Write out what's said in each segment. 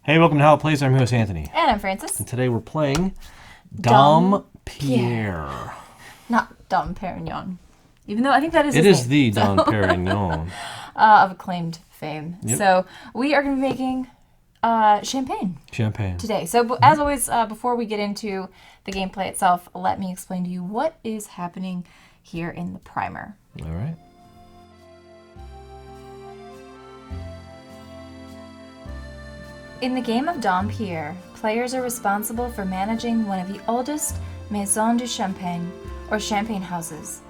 Hey, welcome to How It Plays. I'm your host, Anthony. And I'm Francis. And today we're playing Dom Dom Pierre. Not Dom Perignon. Even though I think that is It his is name. the Dom Perignon. Of acclaimed fame. Yep. So we are going to be making champagne Champagne. today. So as always, before we get into the gameplay itself, let me explain to you what is happening here in the primer. All right. In the game of Dom Pierre, players are responsible for managing one of the oldest Maisons du Champagne, or champagne houses.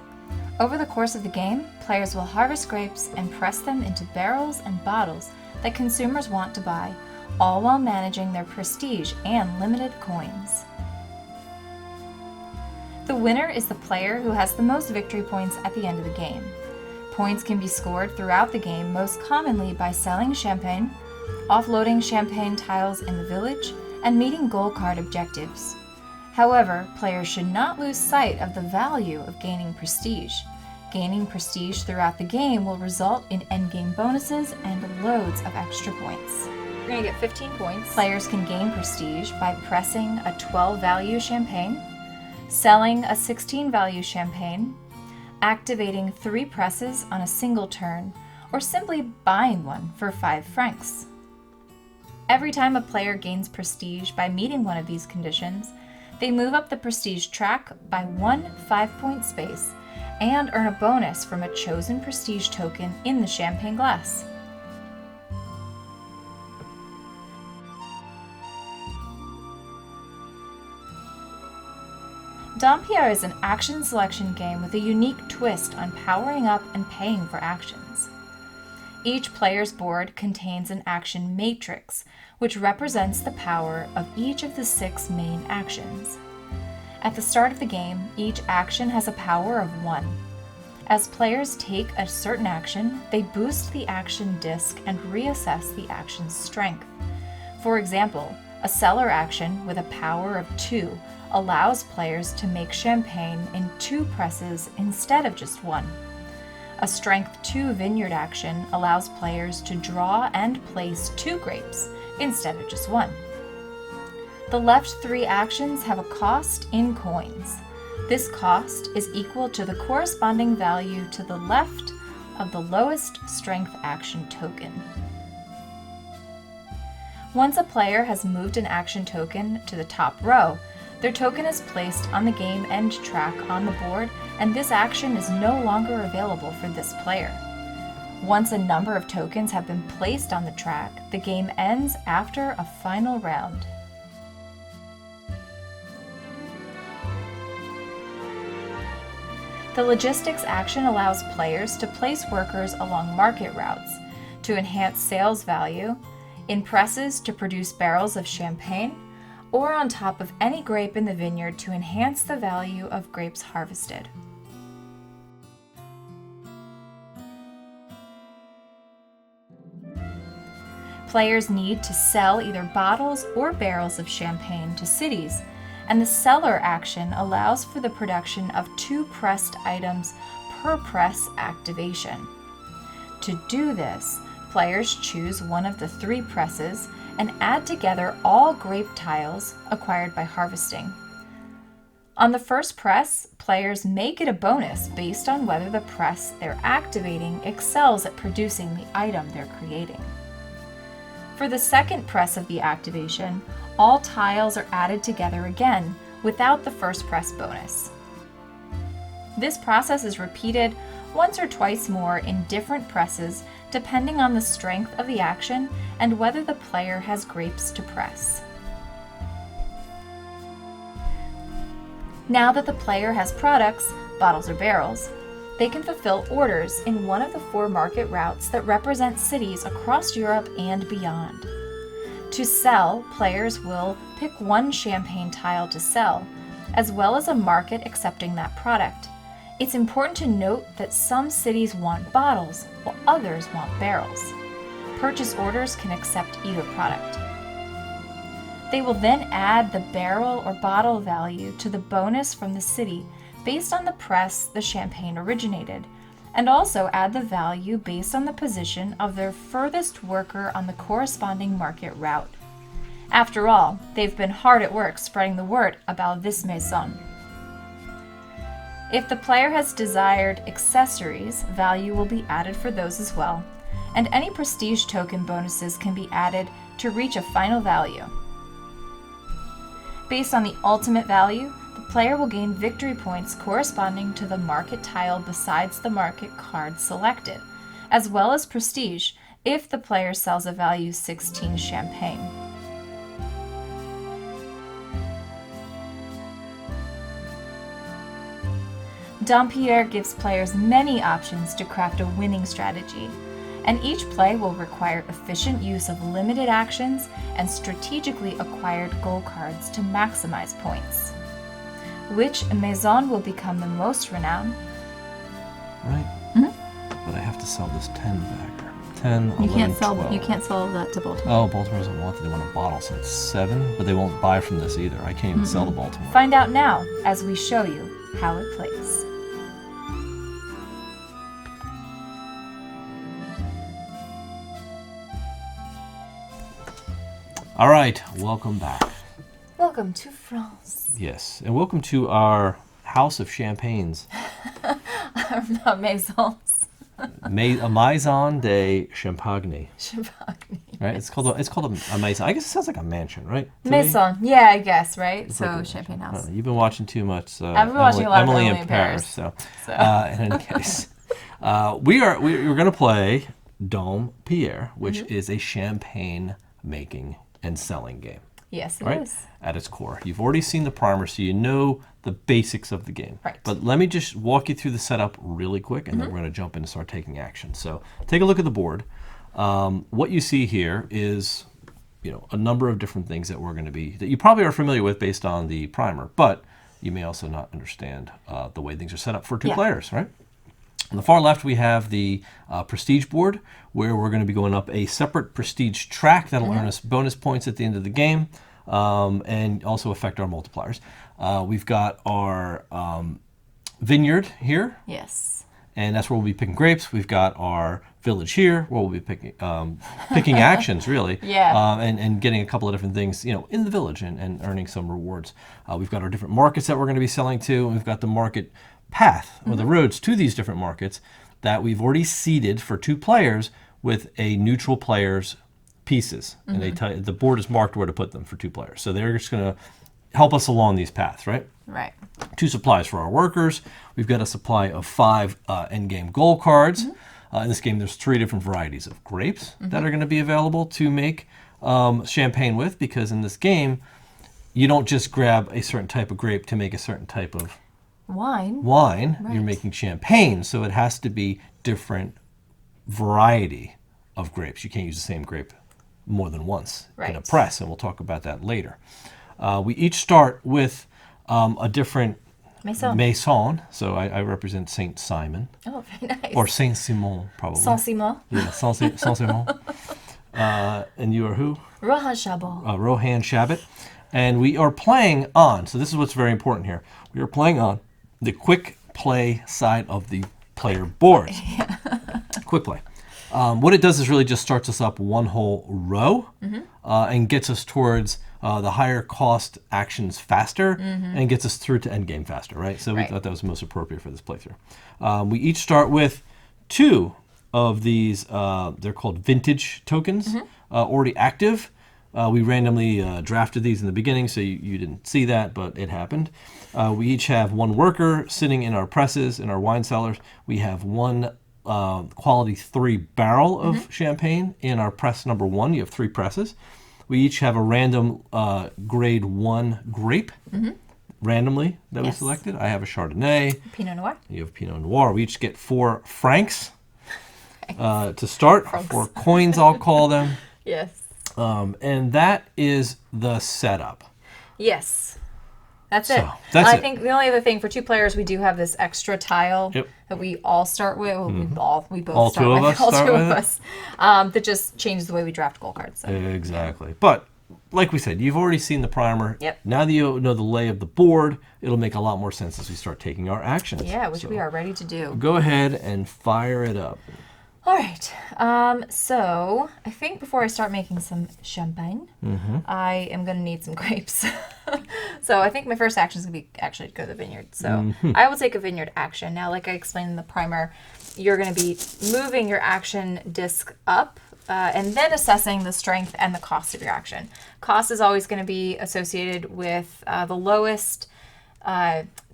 Over the course of the game, players will harvest grapes and press them into barrels and bottles that consumers want to buy, all while managing their prestige and limited coins. The winner is the player who has the most victory points at the end of the game. Points can be scored throughout the game, most commonly by selling champagne, offloading champagne tiles in the village, and meeting goal card objectives. However, players should not lose sight of the value of gaining prestige. Gaining prestige throughout the game will result in endgame bonuses and loads of extra points. You're going to get 15 points. Players can gain prestige by pressing a 12 value champagne, selling a 16 value champagne, activating 3 presses on a single turn, or simply buying one for 5 francs. Every time a player gains prestige by meeting one of these conditions, they move up the prestige track by 1 5-point space and earn a bonus from a chosen prestige token in the champagne glass. Dom Pierre is an action selection game with a unique twist on powering up and paying for actions. Each player's board contains an action matrix, which represents the power of each of the 6 main actions. At the start of the game, each action has a power of 1. As players take a certain action, they boost the action disc and reassess the action's strength. For example, a seller action with a power of 2 allows players to make champagne in 2 presses instead of just 1. A Strength 2 vineyard action allows players to draw and place 2 grapes instead of just 1. The left 3 actions have a cost in coins. This cost is equal to the corresponding value to the left of the lowest strength action token. Once a player has moved an action token to the top row, their token is placed on the game end track on the board, and this action is no longer available for this player. Once a number of tokens have been placed on the track, the game ends after a final round. The logistics action allows players to place workers along market routes to enhance sales value, in presses to produce barrels of champagne, or on top of any grape in the vineyard to enhance the value of grapes harvested. Players need to sell either bottles or barrels of champagne to cities, and the seller action allows for the production of 2 pressed items per press activation. To do this, players choose one of the 3 presses and add together all grape tiles acquired by harvesting. On the first press, players may get a bonus based on whether the press they're activating excels at producing the item they're creating. For the second press of the activation, all tiles are added together again without the first press bonus. This process is repeated once or twice more in different presses depending on the strength of the action and whether the player has grapes to press. Now that the player has products, bottles or barrels, they can fulfill orders in one of the 4 market routes that represent cities across Europe and beyond. To sell, players will pick 1 champagne tile to sell, as well as a market accepting that product. It's important to note that some cities want bottles, while others want barrels. Purchase orders can accept either product. They will then add the barrel or bottle value to the bonus from the city based on the press the champagne originated, and also add the value based on the position of their furthest worker on the corresponding market route. After all, they've been hard at work spreading the word about this maison. If the player has desired accessories, value will be added for those as well, and any prestige token bonuses can be added to reach a final value. Based on the ultimate value, the player will gain victory points corresponding to the market tile besides the market card selected, as well as prestige if the player sells a value 16 champagne. Dom Pierre gives players many options to craft a winning strategy, and each play will require efficient use of limited actions and strategically acquired goal cards to maximize points. Which maison will become the most renowned? Right. But I have to sell this 10 back. 10, 11, 12. You can't sell that to Baltimore. Oh, Baltimore doesn't want it. They want a bottle, so it's 7, but they won't buy from this either. I can't even sell to Baltimore. Find out now as we show you how it plays. All right, welcome back. Welcome to France. Yes, and welcome to our House of Champagnes. Not maisons. A Maison de Champagne. Champagne. Right? It's called a maison. I guess it sounds like a mansion, right? To me? Maison. Yeah, I guess, right? It's So like a champagne mansion. house. You've been watching too much. I've been watching a lot of Emily Emily in in Paris. Paris. So, in any case, we're going to play Dom Pierre, which is a champagne making and selling game. Yes, it Right? is. At its core. You've already seen the primer, so you know the basics of the game. Right. But let me just walk you through the setup really quick, and then we're going to jump in and start taking action. So take a look at the board. What you see here is, a number of different things that that you probably are familiar with based on the primer, but you may also not understand the way things are set up for two players, right? On the far left, we have the prestige board, where we're going to be going up a separate prestige track that'll earn us bonus points at the end of the game, and also affect our multipliers. We've got our vineyard here, Yes. and that's where we'll be picking grapes. We've got our village here, where we'll be picking actions, really, Yeah. and getting a couple of different things, in the village and earning some rewards. We've got our different markets that we're going to be selling to, and we've got the market path, or the roads to these different markets that we've already seeded for two players with a neutral player's pieces. And they tell you, the board is marked where to put them for two players. So they're just going to help us along these paths, right? Right. 2 supplies for our workers. We've got a supply of 5 endgame goal cards. In this game, there's 3 different varieties of grapes that are going to be available to make champagne with, because in this game, you don't just grab a certain type of grape to make a certain type of Wine. You're making champagne, so it has to be different variety of grapes. You can't use the same grape more than once in a press, and we'll talk about that later. We each start with a different maison. So I represent Saint Simon. Oh, very nice. Or Saint Simon, probably. Saint-Simon. Yeah, Saint Simon. And you are who? Rohan Chabot. Rohan Chabot. And we are playing on, so this is what's very important here. We are playing on the quick play side of the player board. Quick play. What it does is really just starts us up one whole row and gets us towards the higher cost actions faster and gets us through to endgame faster, right? So we thought that was most appropriate for this playthrough. We each start with 2 of these, they're called vintage tokens, already active. We randomly drafted these in the beginning, so you didn't see that, but it happened. We each have 1 worker sitting in our presses, in our wine cellars. We have 1 quality 3 barrel of champagne in our press number 1. You have 3 presses. We each have a random grade 1 grape, randomly, that we selected. I have a Chardonnay. Pinot Noir. You have Pinot Noir. We each get 4 francs to start. 4 coins, I'll call them. Yes. And that is the setup. Yes. That's it. That's I think the only other thing, for 2 players, we do have this extra tile that we all start with. Well, we both all start 2 with. of us All start 2 with of it? us. That just changes the way we draft goal cards. So. Exactly. But like we said, you've already seen the primer. Yep. Now that you know the lay of the board, it'll make a lot more sense as we start taking our actions. Yeah, which we are ready to do. Go ahead and fire it up. All right. So I think before I start making some champagne, I am going to need some grapes. So I think my first action is going to be actually to go to the vineyard. So I will take a vineyard action. Now, like I explained in the primer, you're going to be moving your action disc up and then assessing the strength and the cost of your action. Cost is always going to be associated with the lowest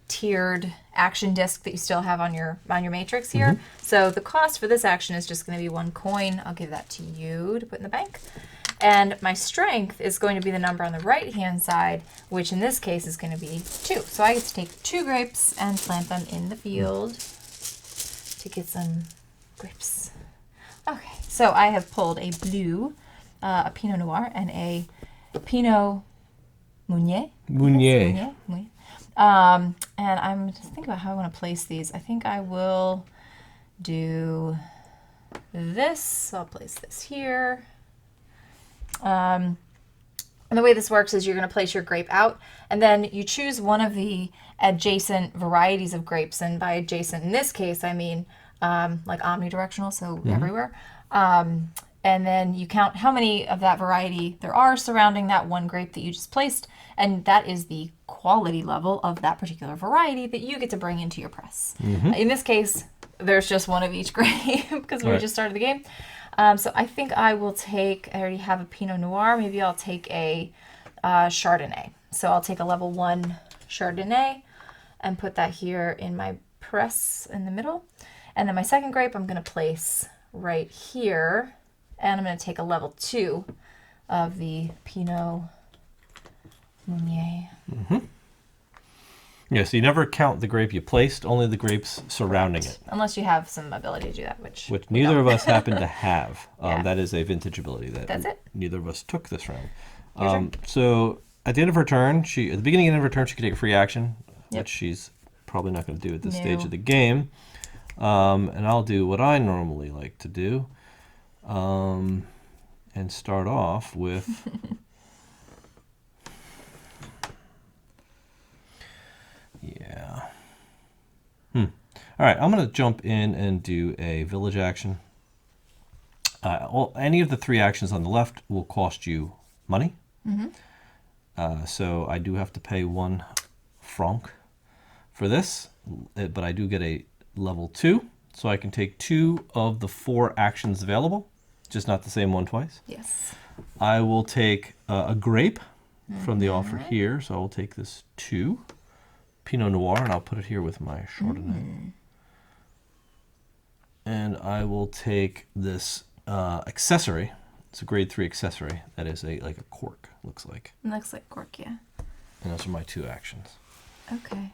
tiered action disc that you still have on your matrix here. So the cost for this action is just going to be 1 coin. I'll give that to you to put in the bank. And my strength is going to be the number on the right-hand side, which in this case is going to be 2. So I get to take 2 grapes and plant them in the field to get some grapes. Okay, so I have pulled a blue, a Pinot Noir, and a Pinot Meunier. Meunier. And I'm just thinking about how I want to place these. I think I will do this. So I'll place this here. And the way this works is you're going to place your grape out, and then you choose one of the adjacent varieties of grapes. And by adjacent in this case, I mean like omnidirectional, so everywhere. And then you count how many of that variety there are surrounding that one grape that you just placed, and that is the quality level of that particular variety that you get to bring into your press. In this case, there's just one of each grape because we just started the game. So I think I will take, I already have a Pinot Noir, maybe I'll take a Chardonnay. So I'll take a level 1 Chardonnay and put that here in my press in the middle. And then my second grape I'm going to place right here. And I'm going to take a level 2 of the Pinot Meunier. Yeah, so you never count the grape you placed, only the grapes surrounding it. Unless you have some ability to do that, which neither of us happen to have. That is a vintage ability That's it. Neither of us took this round. So at the end of her turn, at the beginning and end of her turn, she can take a free action, which she's probably not going to do at this stage of the game. And I'll do what I normally like to do. And start off with All right, I'm going to jump in and do a village action. Any of the 3 actions on the left will cost you money. So I do have to pay 1 franc for this, but I do get a level 2, so I can take 2 of the 4 actions available. Just not the same one twice. Yes. I will take a grape from the offer here. So I will take this 2 Pinot Noir, and I'll put it here with my Chardonnay. And I will take this accessory. It's a grade 3 accessory. That is like a cork, looks like. It looks like cork, yeah. And those are my 2 actions. Okay.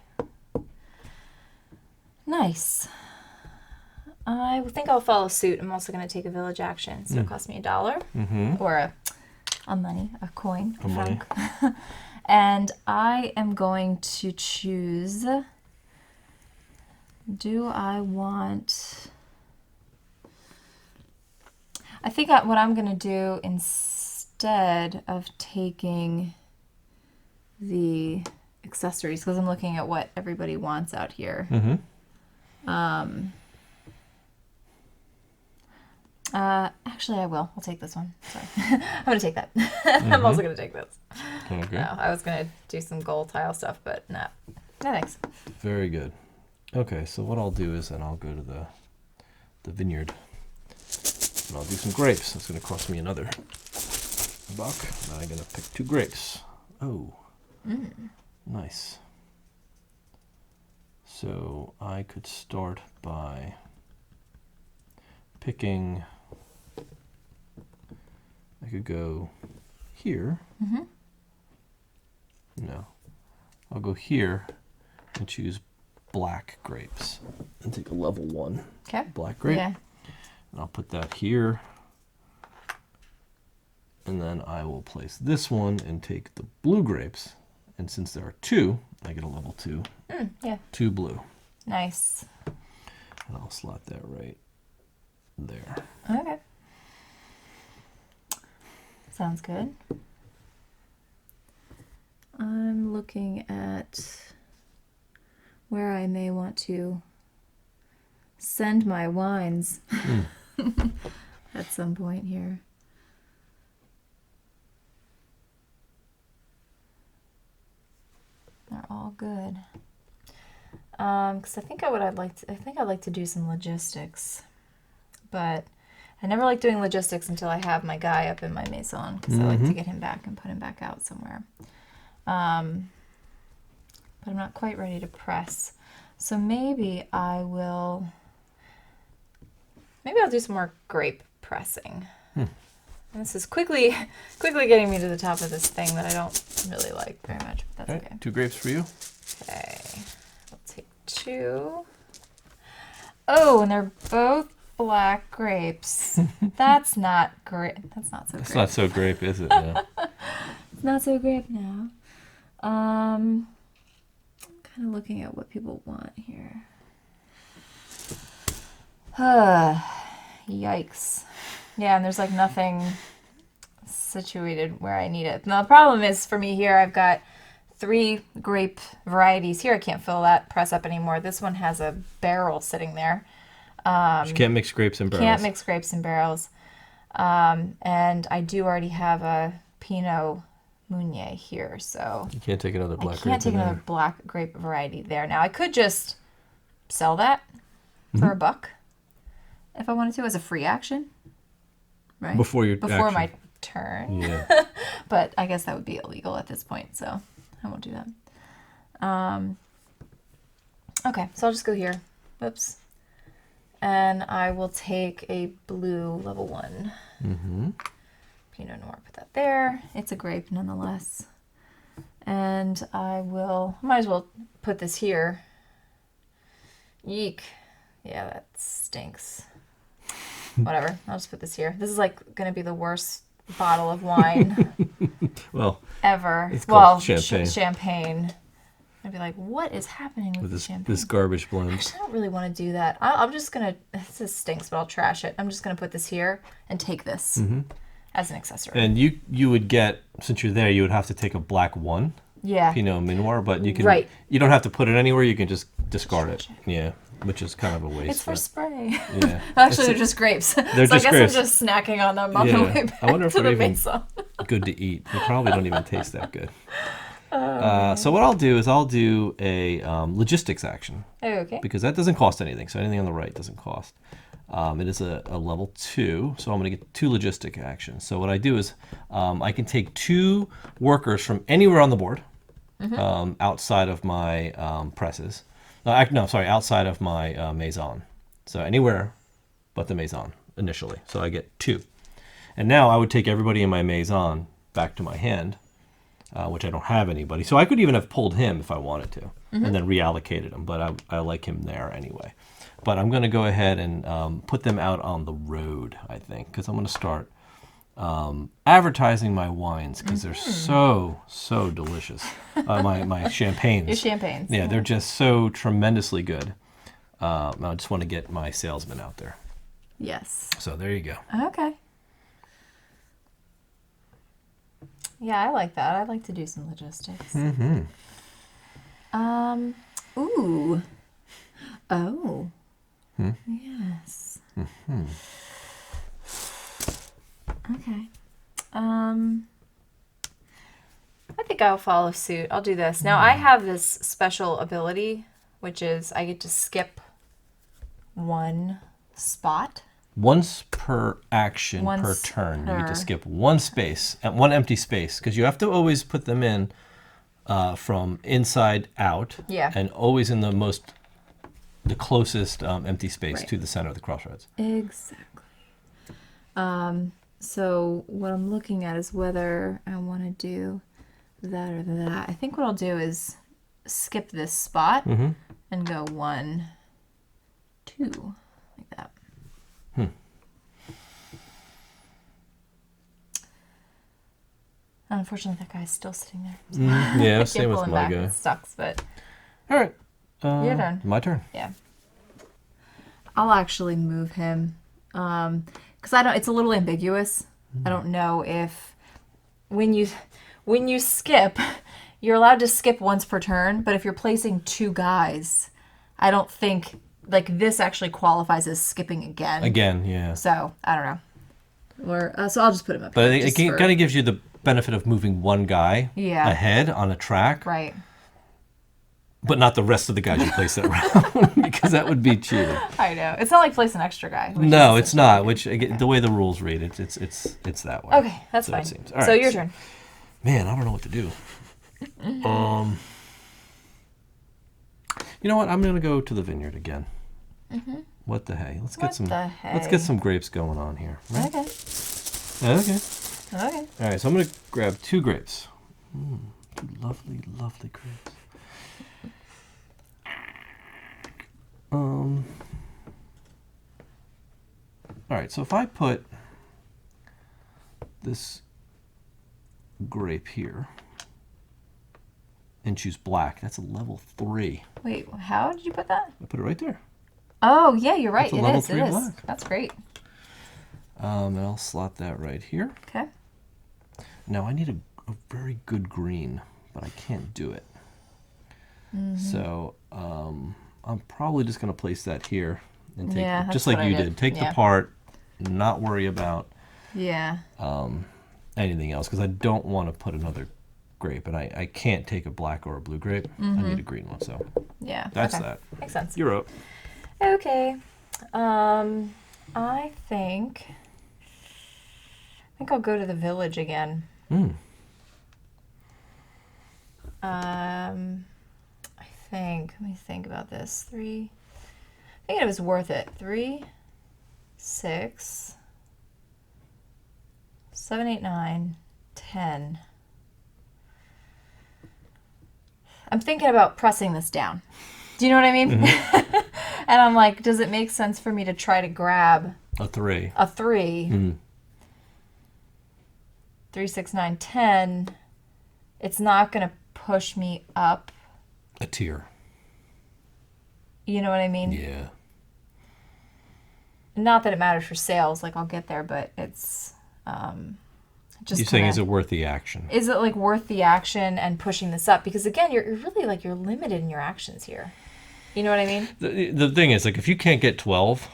Nice. I think I'll follow suit. I'm also going to take a village action. So it costs me $1 or a money, a coin, a franc. And I am going to choose. Do I want? I think what I'm going to do instead of taking the accessories, because I'm looking at what everybody wants out here. Actually, I will. I'll take this one. Sorry. I'm going to take that. I'm also going to take this. Okay. No, I was going to do some gold tile stuff, but no. No, thanks. Very good. Okay, so what I'll do is then I'll go to the vineyard. And I'll do some grapes. It's going to cost me another buck. Now I'm going to pick 2 grapes. Oh. Nice. So I could start by picking, I could go here. No. I'll go here and choose black grapes and take a level 1 black grape. Yeah. And I'll put that here. And then I will place this one and take the blue grapes. And since there are 2, I get a level 2. Yeah. 2 blue. Nice. And I'll slot that right there. Okay. Sounds good. I'm looking at where I may want to send my wines. at some point here. They're all good. Because I think I'd like to do some logistics, but I never like doing logistics until I have my guy up in my maison, because I like to get him back and put him back out somewhere. But I'm not quite ready to press, so maybe I'll do some more grape pressing. And this is quickly getting me to the top of this thing that I don't really like very much, but that's okay. 2 grapes for you. Okay, I'll take 2. Oh, and they're both black grapes. That's not great. That's not so It's great. not so grape, is it? Yeah. It's not so great now. Kind of looking at what people want here. Yikes. Yeah, and there's like nothing situated where I need it. Now the problem is for me here, I've got 3 grape varieties here. I can't fill that press up anymore. This one has a barrel sitting there. You can't mix grapes in barrels. Can't mix grapes in barrels. And I do already have a Pinot Meunier here, so You can't take another black I grape can't take in another there. black grape variety there. Now I could just sell that for $1 if I wanted to as a free action, right? Before your action. my turn. Yeah. But I guess that would be illegal at this point, so I won't do that. Okay, so I'll just go here. Whoops. And I will take a blue level 1. Pinot Noir, put that there. It's a grape nonetheless. And might as well put this here. Yeek. Yeah, that stinks. Whatever, I'll just put this here. This is like going to be the worst bottle of wine Well, ever. it's called champagne. champagne. I'd be like, what is happening with the champagne? this garbage I blend. just don't really want to do that. I'm just going to, this stinks, but I'll trash it. I'm just going to put this here and take this as an accessory. And you would get, since you're there, you would have to take a black 1 Yeah. Pinot Meunier, but you can Right. you don't have to put it anywhere. You can just discard it. Trash Yeah, which is kind of a waste. It's for but- spray. yeah. Actually, they're just grapes. So just I guess grapes. I'm just snacking on them on Yeah. the way back I wonder if to they're the even- maison. good to eat. They probably don't even taste that good. So what I'll do is I'll do a logistics action, Okay. because that doesn't cost anything. So anything on the right doesn't cost. It is a level 2, so I'm going to get 2 logistic actions. So what I do is I can take 2 workers from anywhere on the board outside of my presses. Outside of my maison. So anywhere but the maison initially. So I get 2. And now I would take everybody in my maison back to my hand, which I don't have anybody. So I could even have pulled him if I wanted to, and then reallocated him. But I like him there anyway. But I'm going to go ahead and put them out on the road, I think, because I'm going to start advertising my wines, because they're so delicious. My champagnes. Your champagnes. Yeah, they're just so tremendously good. I just want to get my salesman out there. Yes. So there you go. Okay. Yeah, I like that. I like to do some logistics. Ooh. Oh. Yes. Okay. I think I'll follow suit. I'll do this. Now I have this special ability, which is I get to skip 1 spot. Once per action per Once turn, you get per- to skip 1 space, 1 empty space, because you have to always put them in from inside out, Yeah. and always in the closest empty space Right. to the center of the crossroads. Exactly. So what I'm looking at is whether I want to do that or that. I think what I'll do is skip this spot and go 1, 2, like that. Unfortunately, that guy's still sitting there. Yeah, I same can't with pull him my back. guy. It sucks, but All right. your turn. My turn. Yeah. I'll actually move him because I don't. It's a little ambiguous. I don't know if when you skip, you're allowed to skip once per turn. But if you're placing 2 guys, I don't think like this actually qualifies as skipping again. Again, yeah. So I don't know. Or so I'll just put him up. But here, it kind of gives you the benefit of moving one guy ahead on a track. Right. But not the rest of the guys you place it around, because that would be cheating. I know. It's not like place an extra guy. No, it's not. Which again, the way the rules read, it's that way. Okay, that's fine. It seems. All right, so your turn. Man, I don't know what to do. You know what? I'm gonna go to the vineyard again. What the hey? Let's get some grapes going on here. Right? Okay. Okay. All right, so I'm gonna grab 2 grapes. Two lovely, lovely grapes. All right, so if I put this grape here and choose black, that's a level 3. Wait, how did you put that? I put it right there. Oh, yeah, you're right. That's a level 3 It is. black. That's great. And I'll slot that right here. Okay. Now I need a very good green, but I can't do it. So I'm probably just going to place that here and take, just like you did. Take the part, not worry about anything else, because I don't want to put another grape, and I can't take a black or a blue grape. I need a green one, so that's that. Makes sense. You're up. Okay. I think I'll go to the village again. Let me think about this. 3. I think it was worth it. 3, 6, 7, 8, 9, 10. I'm thinking about pressing this down. Do you know what I mean? And I'm like, does it make sense for me to try to grab a 3? 3, 6, 9, 10. It's not going to push me up a tier. You know what I mean? Yeah. Not that it matters for sales, like I'll get there, but it's just. You're saying, is it worth the action? Is it like worth the action and pushing this up? Because again, you're really like you're limited in your actions here. You know what I mean? The thing is, like, if you can't get 12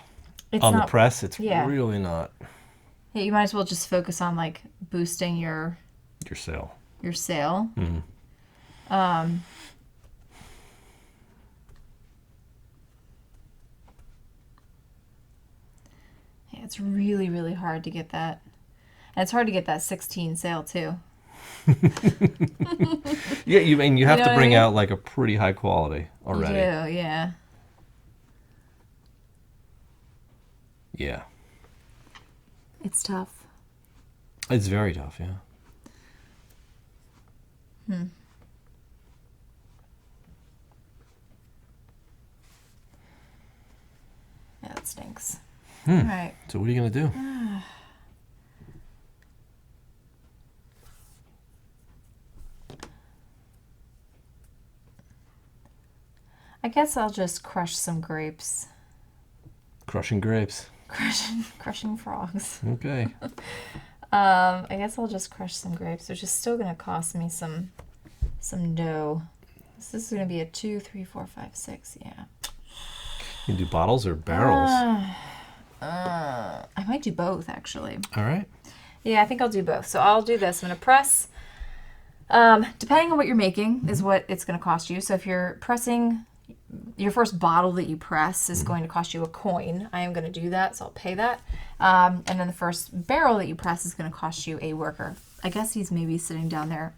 on the press, it's really not. Yeah, you might as well just focus on like boosting your sale. Your sale. Yeah, it's really, really hard to get that. And it's hard to get that 16 sale too. Yeah, you have to bring out like a pretty high quality already. You do, yeah. Yeah. It's tough. It's very tough, yeah. Yeah, that stinks. All right. So what are you going to do? I guess I'll just crush some grapes. Crushing grapes. Crushing frogs. Okay. I guess I'll just crush some grapes, which is still going to cost me some dough. So this is going to be a 2, 3, 4, 5, 6. Yeah. You can do bottles or barrels? I might do both, actually. All right. Yeah, I think I'll do both. So I'll do this. I'm going to press. Depending on what you're making is what it's going to cost you. So if you're pressing, your first bottle that you press is going to cost you a coin. I am going to do that, so I'll pay that. And then the first barrel that you press is going to cost you a worker. I guess he's maybe sitting down there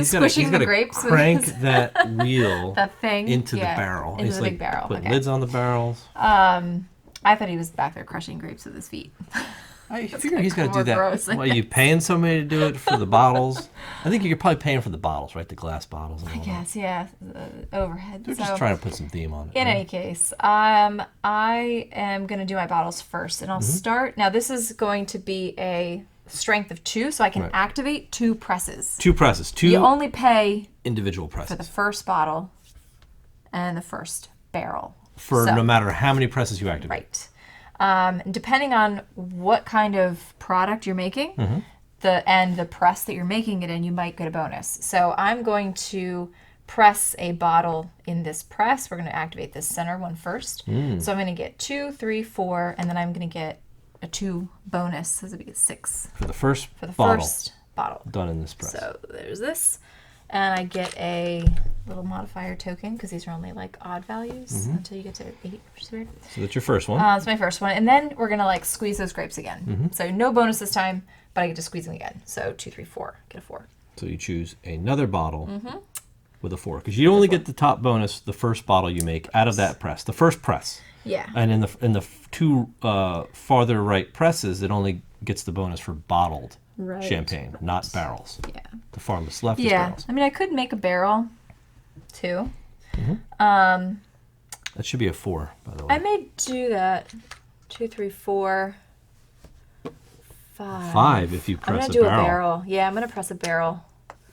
squishing the grapes. Crank that wheel that thing into the barrel. Into the big barrel. Put lids on the barrels. I thought he was back there crushing grapes with his feet. I figure he's got to do that. Gross, Are you paying somebody to do it for the bottles? I think you're probably paying for the bottles, right? The glass bottles. And all I guess, yeah. The overhead. They're just trying to put some theme on it. In any case, I am going to do my bottles first. And I'll start. Now, this is going to be a strength of 2, so I can activate 2 presses. 2 presses. 2 You only pay individual presses. For the first bottle and the first barrel. No matter how many presses you activate. Right. Depending on what kind of product you're making, the press that you're making it in, you might get a bonus. So I'm going to press a bottle in this press. We're going to activate this center one first. So I'm going to get 2, 3, 4, and then I'm going to get a 2 bonus. So this will be a 6. For the first bottle. Done in this press. So there's this. And I get a little modifier token because these are only like odd values until you get to 8, which is weird. So that's your first one. That's my first one. And then we're going to like squeeze those grapes again. So no bonus this time, but I get to squeeze them again. So 2, 3, 4. Get a 4. So you choose another bottle with a 4. Because you only get the top bonus the first bottle you make out of that press. The first press. Yeah. And in the 2 farther right presses, it only gets the bonus for bottled champagne, not barrels. Yeah. The farthest left is barrels. I mean, I could make a barrel too. That should be a 4, by the way. I may do that. 2, 3, 4, 5. 5 if you press I'm going a to do barrel. a barrel. Yeah, I'm going to press a barrel.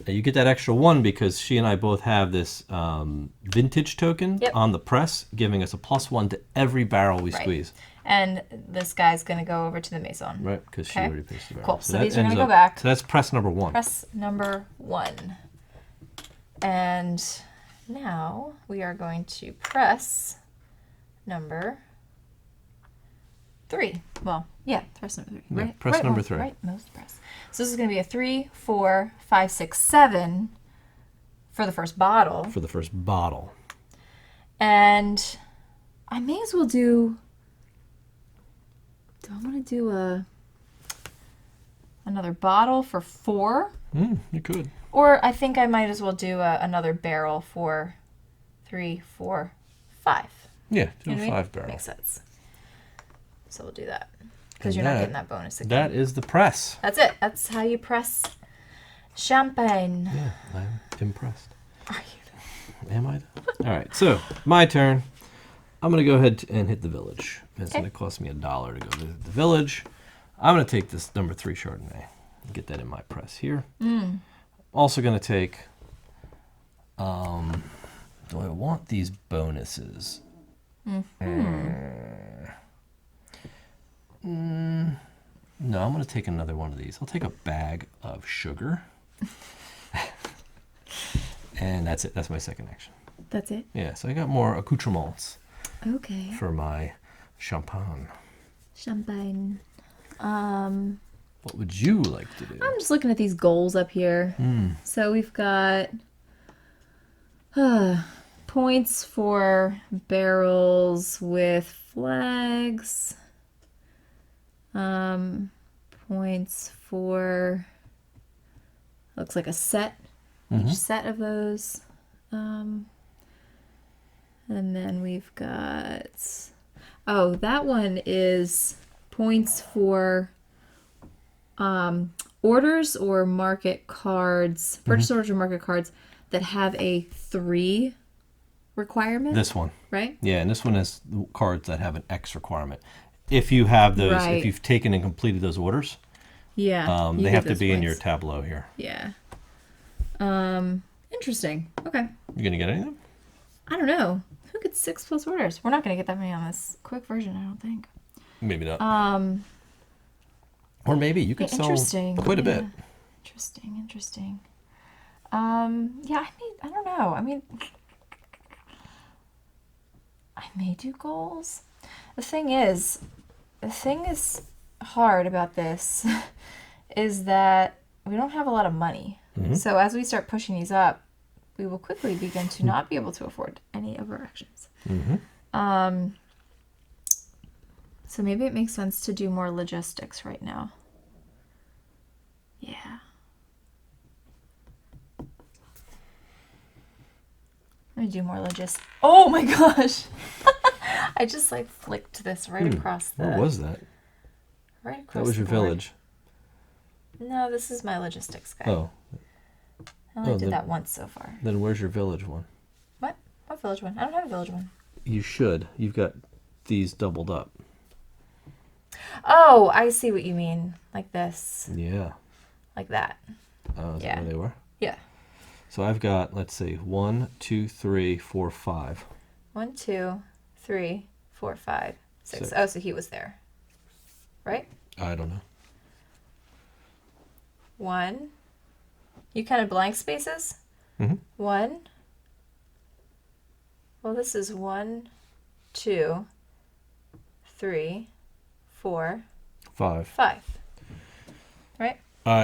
Now you get that extra 1 because she and I both have this vintage token on the press, giving us a +1 to every barrel we squeeze. And this guy's going to go over to the maison. Right, because she already placed the barrel. Cool. So these are going to go back. So that's press number 1. Press number 1. And now we are going to press number 3. Well, yeah, press number 3. Yeah, Right? press number 3. Right, most press. So this is going to be a 3, 4, 5, 6, 7 for the first bottle. For the first bottle. And I may as well do I want to do another bottle for 4? You could. Or I think I might as well do another barrel for 3, 4, 5. Yeah, do You a know what I mean? 5 barrel. Makes sense. So we'll do that. Because you're not getting that bonus again. That is the press. That's it. That's how you press champagne. Yeah, I'm impressed. Are you? Am I? All right, so my turn. I'm going to go ahead and hit the village. It's going to cost me $1 to go visit the village. I'm going to take this number 3 Chardonnay and get that in my press here. Also going to take, do I want these bonuses? No, I'm going to take another one of these. I'll take a bag of sugar. And that's it. That's my second action. That's it? Yeah, so I got more accoutrements Okay. for my champagne. Champagne. What would you like to do? I'm just looking at these goals up here. So we've got points for barrels with flags. Points for looks like a set. Each set of those. And then we've got that one is points for orders or market cards, purchase orders or market cards that have a 3 requirement. This one. Right? Yeah, and this one has cards that have an X requirement. If you have those, if you've taken and completed those orders, yeah, they have to be in your tableau here. Yeah. Interesting. Okay. You gonna get any of them? I don't know. Who gets 6 plus orders? We're not gonna get that many on this quick version, I don't think. Maybe not. Or maybe you could sell quite a bit. Interesting. Yeah, I don't know. I mean, I may do goals. The thing is hard about this is that we don't have a lot of money. So as we start pushing these up, we will quickly begin to not be able to afford any of our actions. So maybe it makes sense to do more logistics right now. Yeah. Let me do more logistics. Oh my gosh! I just like flicked this right across the. What was that? Right across. That was your the board. village. No, this is my logistics guy. Oh. I only did that once so far. Then where's your village one? What? What village one? I don't have a village one. You should. You've got these doubled up. Oh, I see what you mean. Like this. Yeah. Like that. Oh, is that where they were? Yeah. So I've got, let's see, 1, 2, 3, 4, 5. 1, 2, 3, 4, 5, 6. 6. Oh, so he was there. Right? I don't know. 1. You counted blank spaces? 1, Well, this is 1, 2, 3, 4, 5. 5. Right?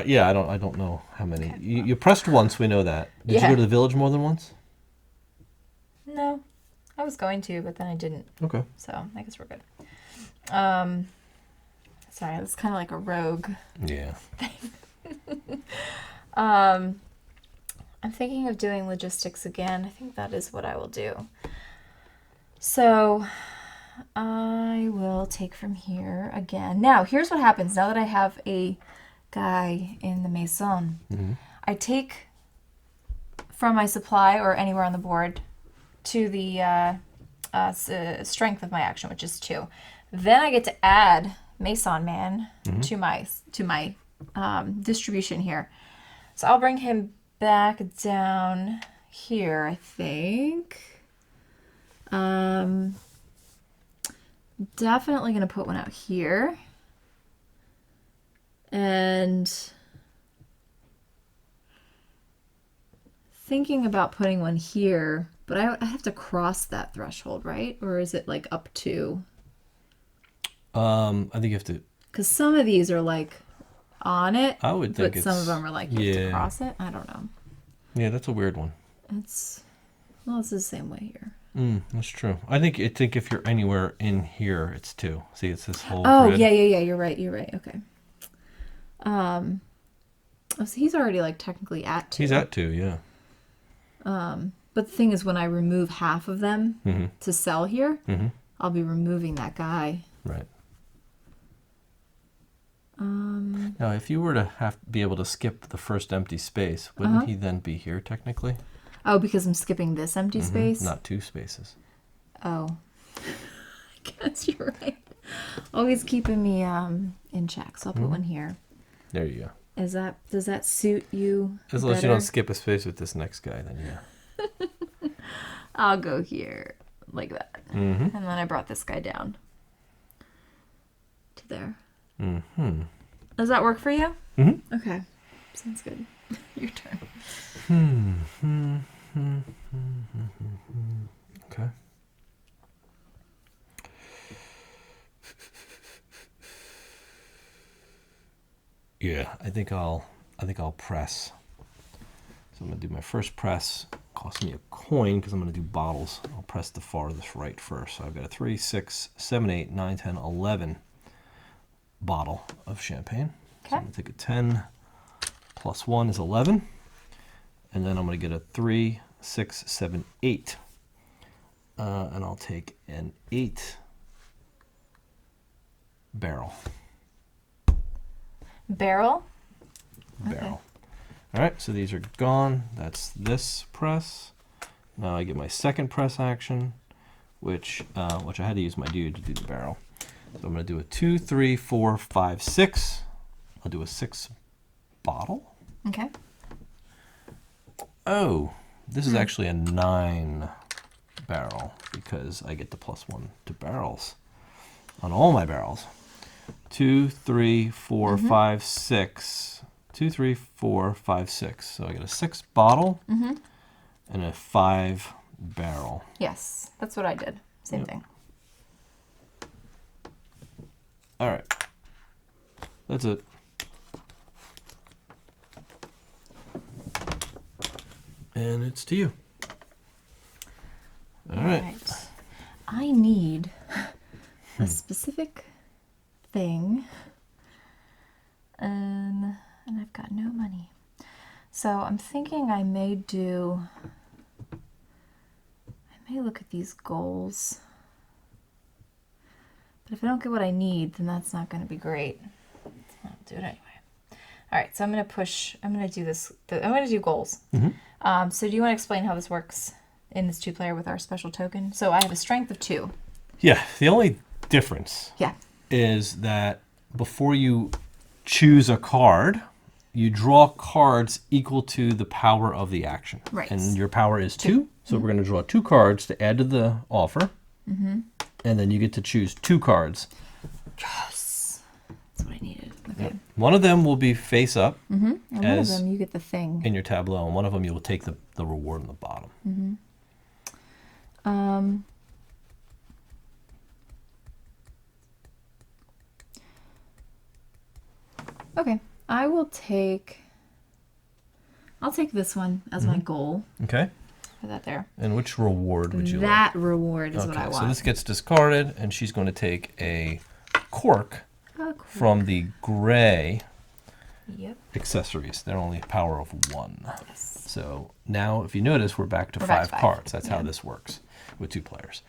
Yeah, I don't know how many. Okay. You pressed once, we know that. Did you Yeah. go to the village more than once? No. I was going to, but then I didn't. Okay. So I guess we're good. Sorry, that's kind of like a rogue. Yeah. I'm thinking of doing logistics again. I think that is what I will do. So I will take from here again. Now, here's what happens. Now that I have a guy in the maison, I take from my supply or anywhere on the board to the strength of my action, which is 2. Then I get to add Mason Man to my distribution here. So I'll bring him back down here, I think. Definitely going to put one out here. And thinking about putting one here, but I have to cross that threshold, right? Or is it like up to? I think you have to. Because some of these are like on it. I would think but some of them are like you have to cross it. I don't know. Yeah, that's a weird one. It's the same way here. That's true. I think if you're anywhere in here, it's 2. See, it's this whole. Oh grid. yeah. You're right. Okay. Oh, so he's already like technically at 2. He's at 2, yeah. But the thing is, when I remove half of them to sell here, I'll be removing that guy. Right. Now, if you were to be able to skip the first empty space, wouldn't he then be here technically? Oh, because I'm skipping this empty space? Not 2 spaces. Oh. I guess you're right. Always keeping me in check, so I'll put one here. There you go. Does that suit you? As long as you don't skip a space with this next guy, then yeah. I'll go here like that. And then I brought this guy down to there. Does that work for you? Okay. Sounds good. Your turn. Okay. Yeah, I think I'll press. So I'm gonna do my first press. Cost me a coin because I'm gonna do bottles. I'll press the farthest right first. So I've got a 3, 6, 7, 8, 9, 10, 11 bottle of champagne. Okay. So I'm gonna take a 10 plus 1 is 11, and then I'm gonna get a 3, 6, 7, 8, and I'll take an 8 barrel. Barrel? Barrel. All right, so these are gone. That's this press. Now I get my second press action, which I had to use my dude to do the barrel. So I'm going to do a 2, 3, 4, 5, 6. I'll do a 6 bottle. Okay. Oh, this is actually a 9 barrel because I get the +1 to barrels on all my barrels. 2, 3, 4, 5, 6. 2, 3, 4, 5, 6. So I get a 6 bottle and a 5 barrel. Yes, that's what I did. Same thing. All right. That's it. And it's to you. All right. I need a specific thing, and I've got no money. So I'm thinking I may look at these goals. But if I don't get what I need, then that's not going to be great. I'll do it anyway. All right, so I'm going to do this. I'm going to do goals. So do you want to explain how this works in this 2-player with our special token? So I have a strength of 2. Yeah, the only difference is that before you choose a card, you draw cards equal to the power of the action. Right. And your power is 2. So we're going to draw 2 cards to add to the offer. And then you get to choose 2 cards. Yes. That's what I needed. Okay. One of them will be face up. And one of them, you get the thing. In your tableau. And one of them, you will take the reward on the bottom. Okay, I'll take this one as my goal. Okay. Put that there. And which reward would you like? That reward is what I want. So this gets discarded, and she's going to take a cork from the gray accessories. They're only a power of 1. Yes. So now, if you notice, we're back to 5 cards. That's how this works with 2 players.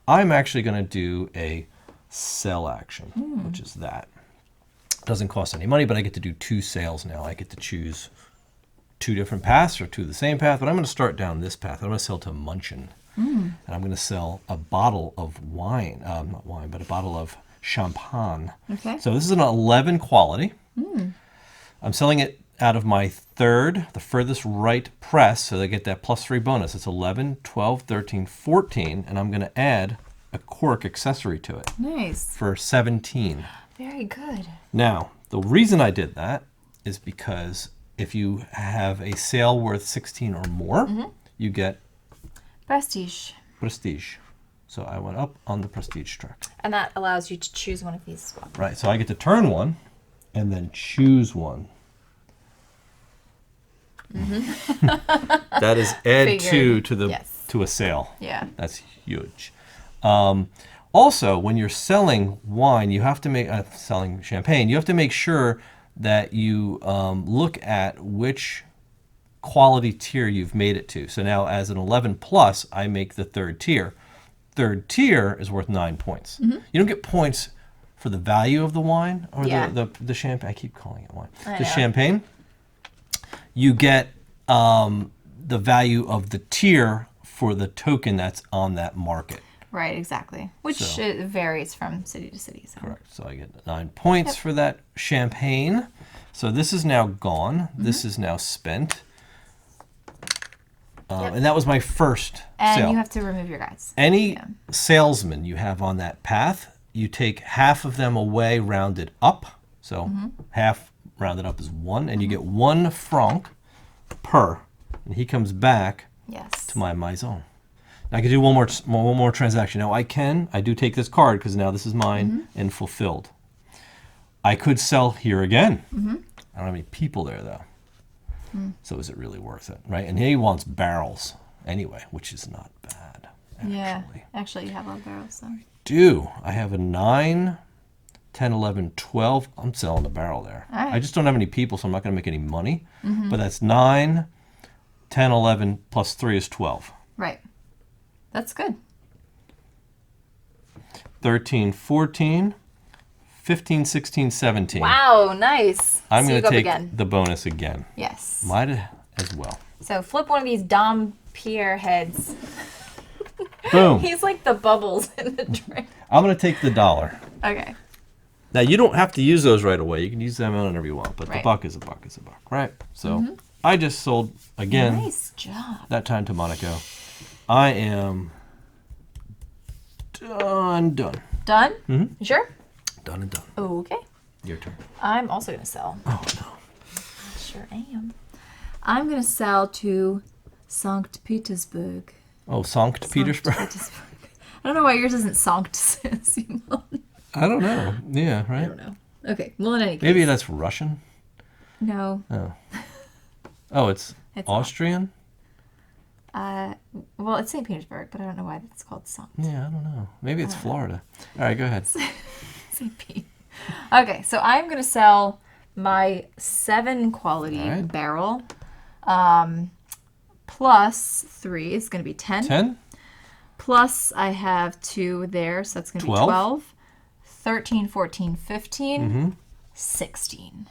I'm actually going to do a sell action, which is that. Doesn't cost any money, but I get to do 2 sales now. I get to choose 2 different paths or 2 of the same path, but I'm going to start down this path. I'm going to sell to Munchen, and I'm going to sell a bottle of wine, not wine, but a bottle of champagne. Okay. So this is an 11 quality. I'm selling it out of my third, the furthest right press, so they get that +3 bonus. It's 11, 12, 13, 14, and I'm going to add a cork accessory to it. Nice. For 17. Very good. Now, the reason I did that is because if you have a sale worth 16 or more, you get prestige. So I went up on the prestige track. And that allows you to choose one of these as well. Right, so I get to turn one and then choose one. That is add 2 to the to a sale. Yeah. That's huge. Also, when you're selling wine, you have to make selling champagne. You have to make sure that you look at which quality tier you've made it to. So now, as an 11 plus, I make the 3rd tier. 3rd tier is worth 9 points. You don't get points for the value of the wine or the champagne. I keep calling it wine. The champagne. You get the value of the tier for the token that's on that market. Right, exactly. Which varies from city to city. So. Correct. So I get 9 points for that champagne. So this is now gone. This is now spent. And that was my first sale. And you have to remove your guys. Any salesman you have on that path, you take half of them away, rounded up. So half rounded up is 1, and you get 1 franc per. And he comes back to my maison. I can do one more transaction. Now I do take this card because now this is mine and fulfilled. I could sell here again. I don't have any people there though. So is it really worth it, right? And he wants barrels anyway, which is not bad. Actually you have a lot of barrels. So. I have a 9, 10, 11, 12. I'm selling a barrel there. All right. I just don't have any people, so I'm not going to make any money. But that's 9, 10, 11 plus 3 is 12. Right. That's good. 13, 14, 15, 16, 17. Wow, nice. I'm going to take the bonus again. Yes. Might as well. So flip one of these Dom Pierre heads. Boom. He's like the bubbles in the drink. I'm going to take the $1. Okay. Now, you don't have to use those right away. You can use them whenever you want, but the buck is a buck is a buck, right? So I just sold again. Nice job. That time to Monaco. I am done. Done? Mm-hmm. You sure? Done and done. Okay. Your turn. I'm also going to sell. Oh, no. I sure am. I'm going to sell to St. Petersburg. Oh, Sankt Petersburg? I don't know why yours isn't Sankt Simon. I don't know. Yeah, right? I don't know. Okay. Well, in any case. Maybe that's Russian? No. Oh, it's Austrian? Well, it's St. Petersburg, but I don't know why it's called Sankt. Yeah, I don't know. Maybe it's Florida. All right, go ahead. St. Pete. Okay, so I'm going to sell my 7 quality barrel. Plus 3 is going to be 10. 10? Plus I have 2 there, so that's going to be 12. 13, 14, 15, 16.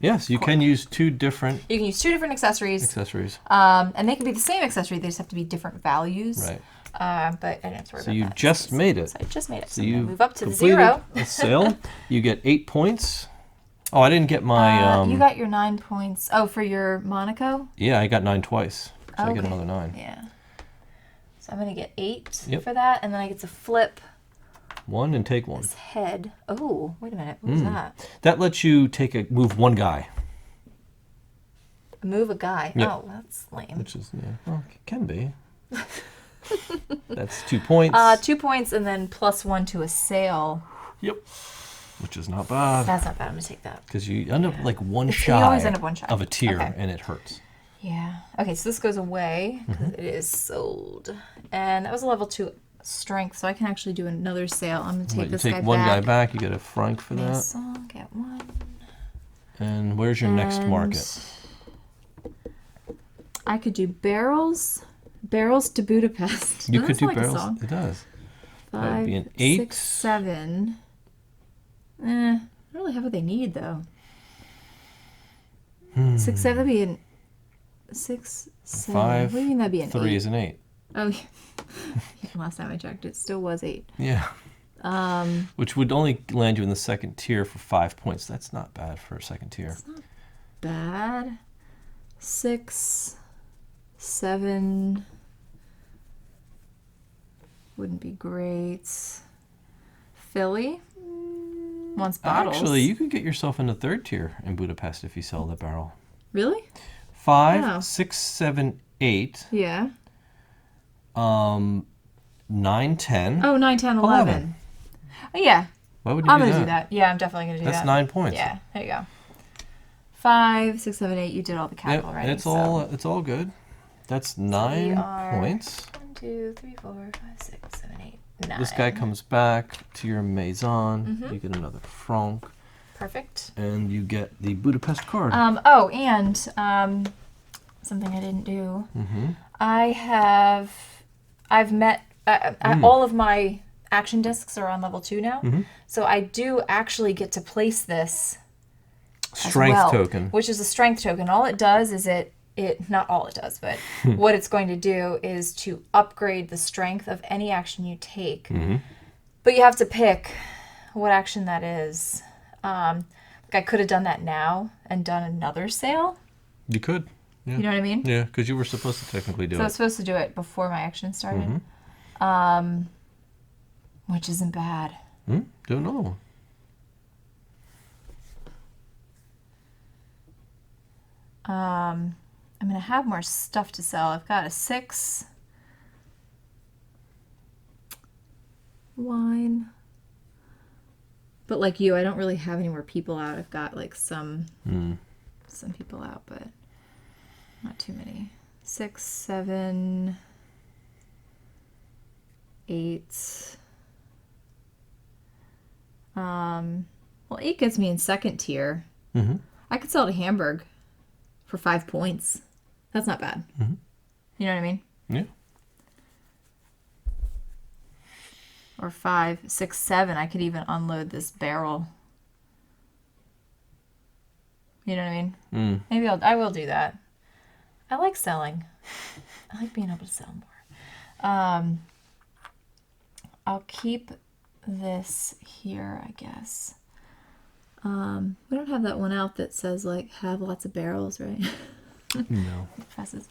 Yes, you can use 2 different... You can use 2 different accessories. And they can be the same accessory, they just have to be different values. Right. But I don't have to worry so about you that. just made it. So I just made it. So I'm you gonna move up to the 0. A sale. You get 8 points. Oh, I didn't get my... you got your 9 points. Oh, for your Monaco? Yeah, I got 9 twice. So I get another 9. Yeah. So I'm going to get 8 for that, and then I get to flip 1 and take 1. this head. Oh, wait a minute. What was that? That lets you move 1 guy. Move a guy. Yep. Oh, that's lame. Which is, well, it can be. That's 2 points. 2 points and then +1 to a sail. Yep. Which is not bad. That's not bad. I'm going to take that. Because you end up like one You shy always end up one shy. of a tier, Okay. and it hurts. Yeah. Okay, so this goes away because it is sold. And that was a level 2 strength, so I can actually do another sail. I'm going to take this guy back. You take one guy back, you get a franc for that. Maison, get 1. And where's your next market? I could do barrels. Barrels to Budapest. You Doesn't could that do sound like a barrels. song? It does. 5, That would be an 8. 6, 7. I don't really have what they need though. 6, 7. That'd be an 6, 7. 5. What do you mean that'd be an 3 8? is an 8. Oh, yeah. Last time I checked, it still was 8. Yeah. Which would only land you in the second tier for 5 points. That's not bad for a second tier. It's not bad. 6, 7. Wouldn't be great. Philly wants bottles. Actually, you could get yourself in the third tier in Budapest if you sell the barrel. Really? 5, Wow. 6, 7, 8. Yeah. 9, 10. Oh, 9, 10, 11. Oh, yeah. Why would you I'm do going that? to do that. Yeah, I'm definitely going to do that. That's 9 points. Yeah, there you go. 5, 6, 7, 8. You did all the capital, Yep, right? and it's all good. That's 9 points. 1, 2, 3, 4, 5, 6, 7, 8, 9. This guy comes back to your maison. You get another franc, Perfect. and you get the Budapest card. Oh, and something I didn't do. I've met all of my action discs are on level 2 now, so I do actually get to place this Strength as well, token. which is a strength token. All it does is it not all it does, but what it's going to do is to upgrade the strength of any action you take. But you have to pick what action that is. Like I could have done that now and done another sale. You could. Yeah. You know what I mean? Yeah, because you were supposed to technically do So I it. was supposed to do it before my action started, which isn't bad. Don't know. I'm going to have more stuff to sell. I've got a 6 wine. But like you, I don't really have any more people out. I've got like some people out, but not too many. 6, 7, 8. Well, 8 gets me in second tier. I could sell to Hamburg for 5 points. That's not bad. You know what I mean? Yeah. Or 5, 6, 7. I could even unload this barrel. You know what I mean? Maybe I will do that. I like selling. I like being able to sell more. I'll keep this here, I guess. We don't have that one out that says like have lots of barrels, right? No. Presses.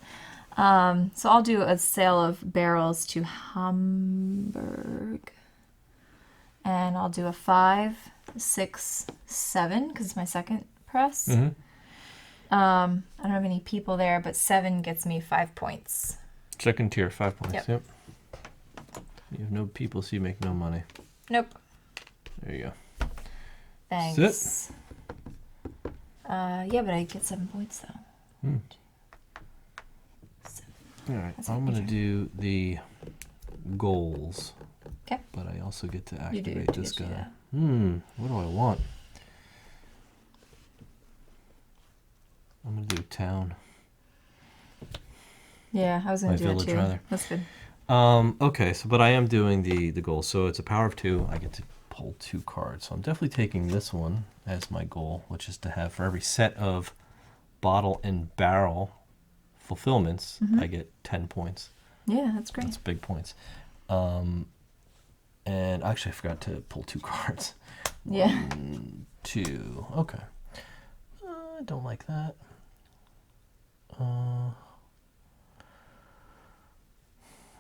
So I'll do a sale of barrels to Hamburg. And I'll do a 5, 6, 7 because it's my second press. I don't have any people there, but 7 gets me 5 points. Second tier, 5 points. Yep. You have no people, so you make no money. Nope. There you go. Thanks. Yeah, but I get 7 points though. All right, That's I'm what going to do the goals. Okay. But I also get to You do activate this get to do guy. that. What do I want? I'm going to do town. Yeah, I was going My to do it village, too. rather. That's good. Okay, so but I am doing the goal. So it's a power of 2. I get to pull 2 cards. So I'm definitely taking this one as my goal, which is to have for every set of bottle and barrel fulfillments, I get 10 points. Yeah, that's great. That's big points. And actually, I forgot to pull 2 cards. Yeah. 1, 2. Okay. I don't like that.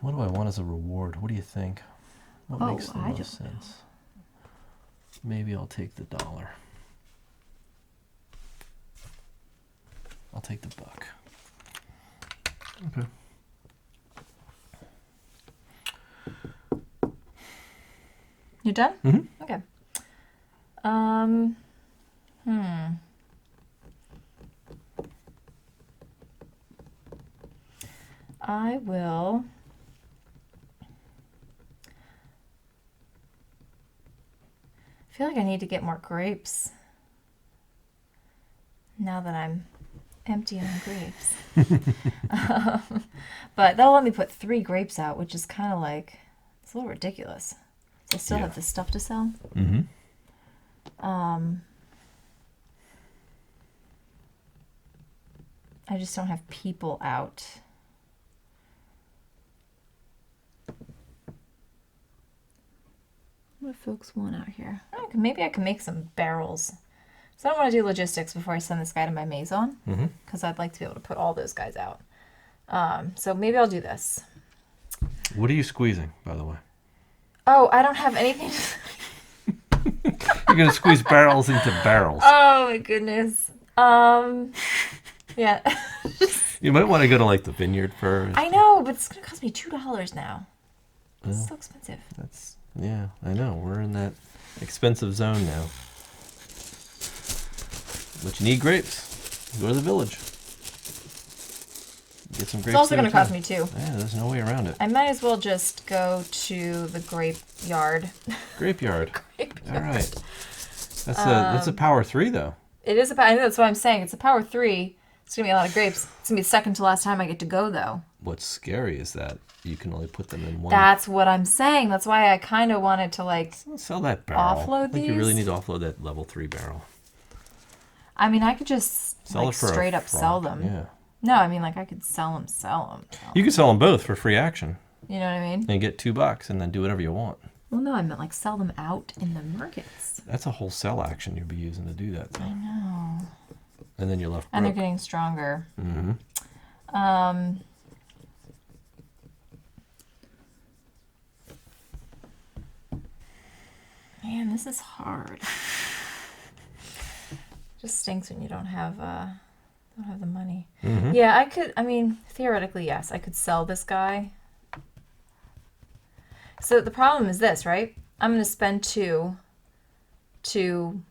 What do I want as a reward? What do you think? What makes the most sense? Maybe I'll take the $1. I'll take the $1. Okay. You done? Mm-hmm. Okay. I will. I feel like I need to get more grapes now that I'm empty on grapes. But they'll let me put 3 grapes out, which is kind of like, it's a little ridiculous. So I still have this stuff to sell. Mm-hmm. I just don't have people out. What do folks want out here? Maybe I can make some barrels. So I don't want to do logistics before I send this guy to my maison, because I'd like to be able to put all those guys out. So maybe I'll do this. What are you squeezing, by the way? Oh, I don't have anything. You're going to squeeze barrels into barrels. Oh my goodness. Yeah. You might want to go to like the vineyard first. I know, but it's going to cost me $2 now. It's so expensive. Yeah, I know. We're in that expensive zone now. But you need grapes. Go to the village. Get some grapes. It's also there, going to cost me too. Yeah, there's no way around it. I might as well just go to the grape yard. Grape yard. All right. That's a power 3 though. It is I know, that's what I'm saying. It's a power 3. It's going to be a lot of grapes. It's going to be the second to last time I get to go though. What's scary is that you can only put them in one. That's what I'm saying. That's why I kind of wanted to like sell that barrel. Offload I think you these? really need to offload that level 3 barrel. I mean, I could just Sell like it for straight a up sell them. Yeah. No, I mean like I could sell them. You could sell them both for free action. You know what I mean? And get $2 and then do whatever you want. Well, no, I meant like sell them out in the markets. That's a whole sell action you'd be using to do that, though. I know. And then you're left broke. And they're getting stronger. Mm-hmm. Man, this is hard. Just stinks when you don't have the money. Mm-hmm. Yeah, I could. I mean, theoretically, yes, I could sell this guy. So the problem is this, right? I'm going to spend 2 to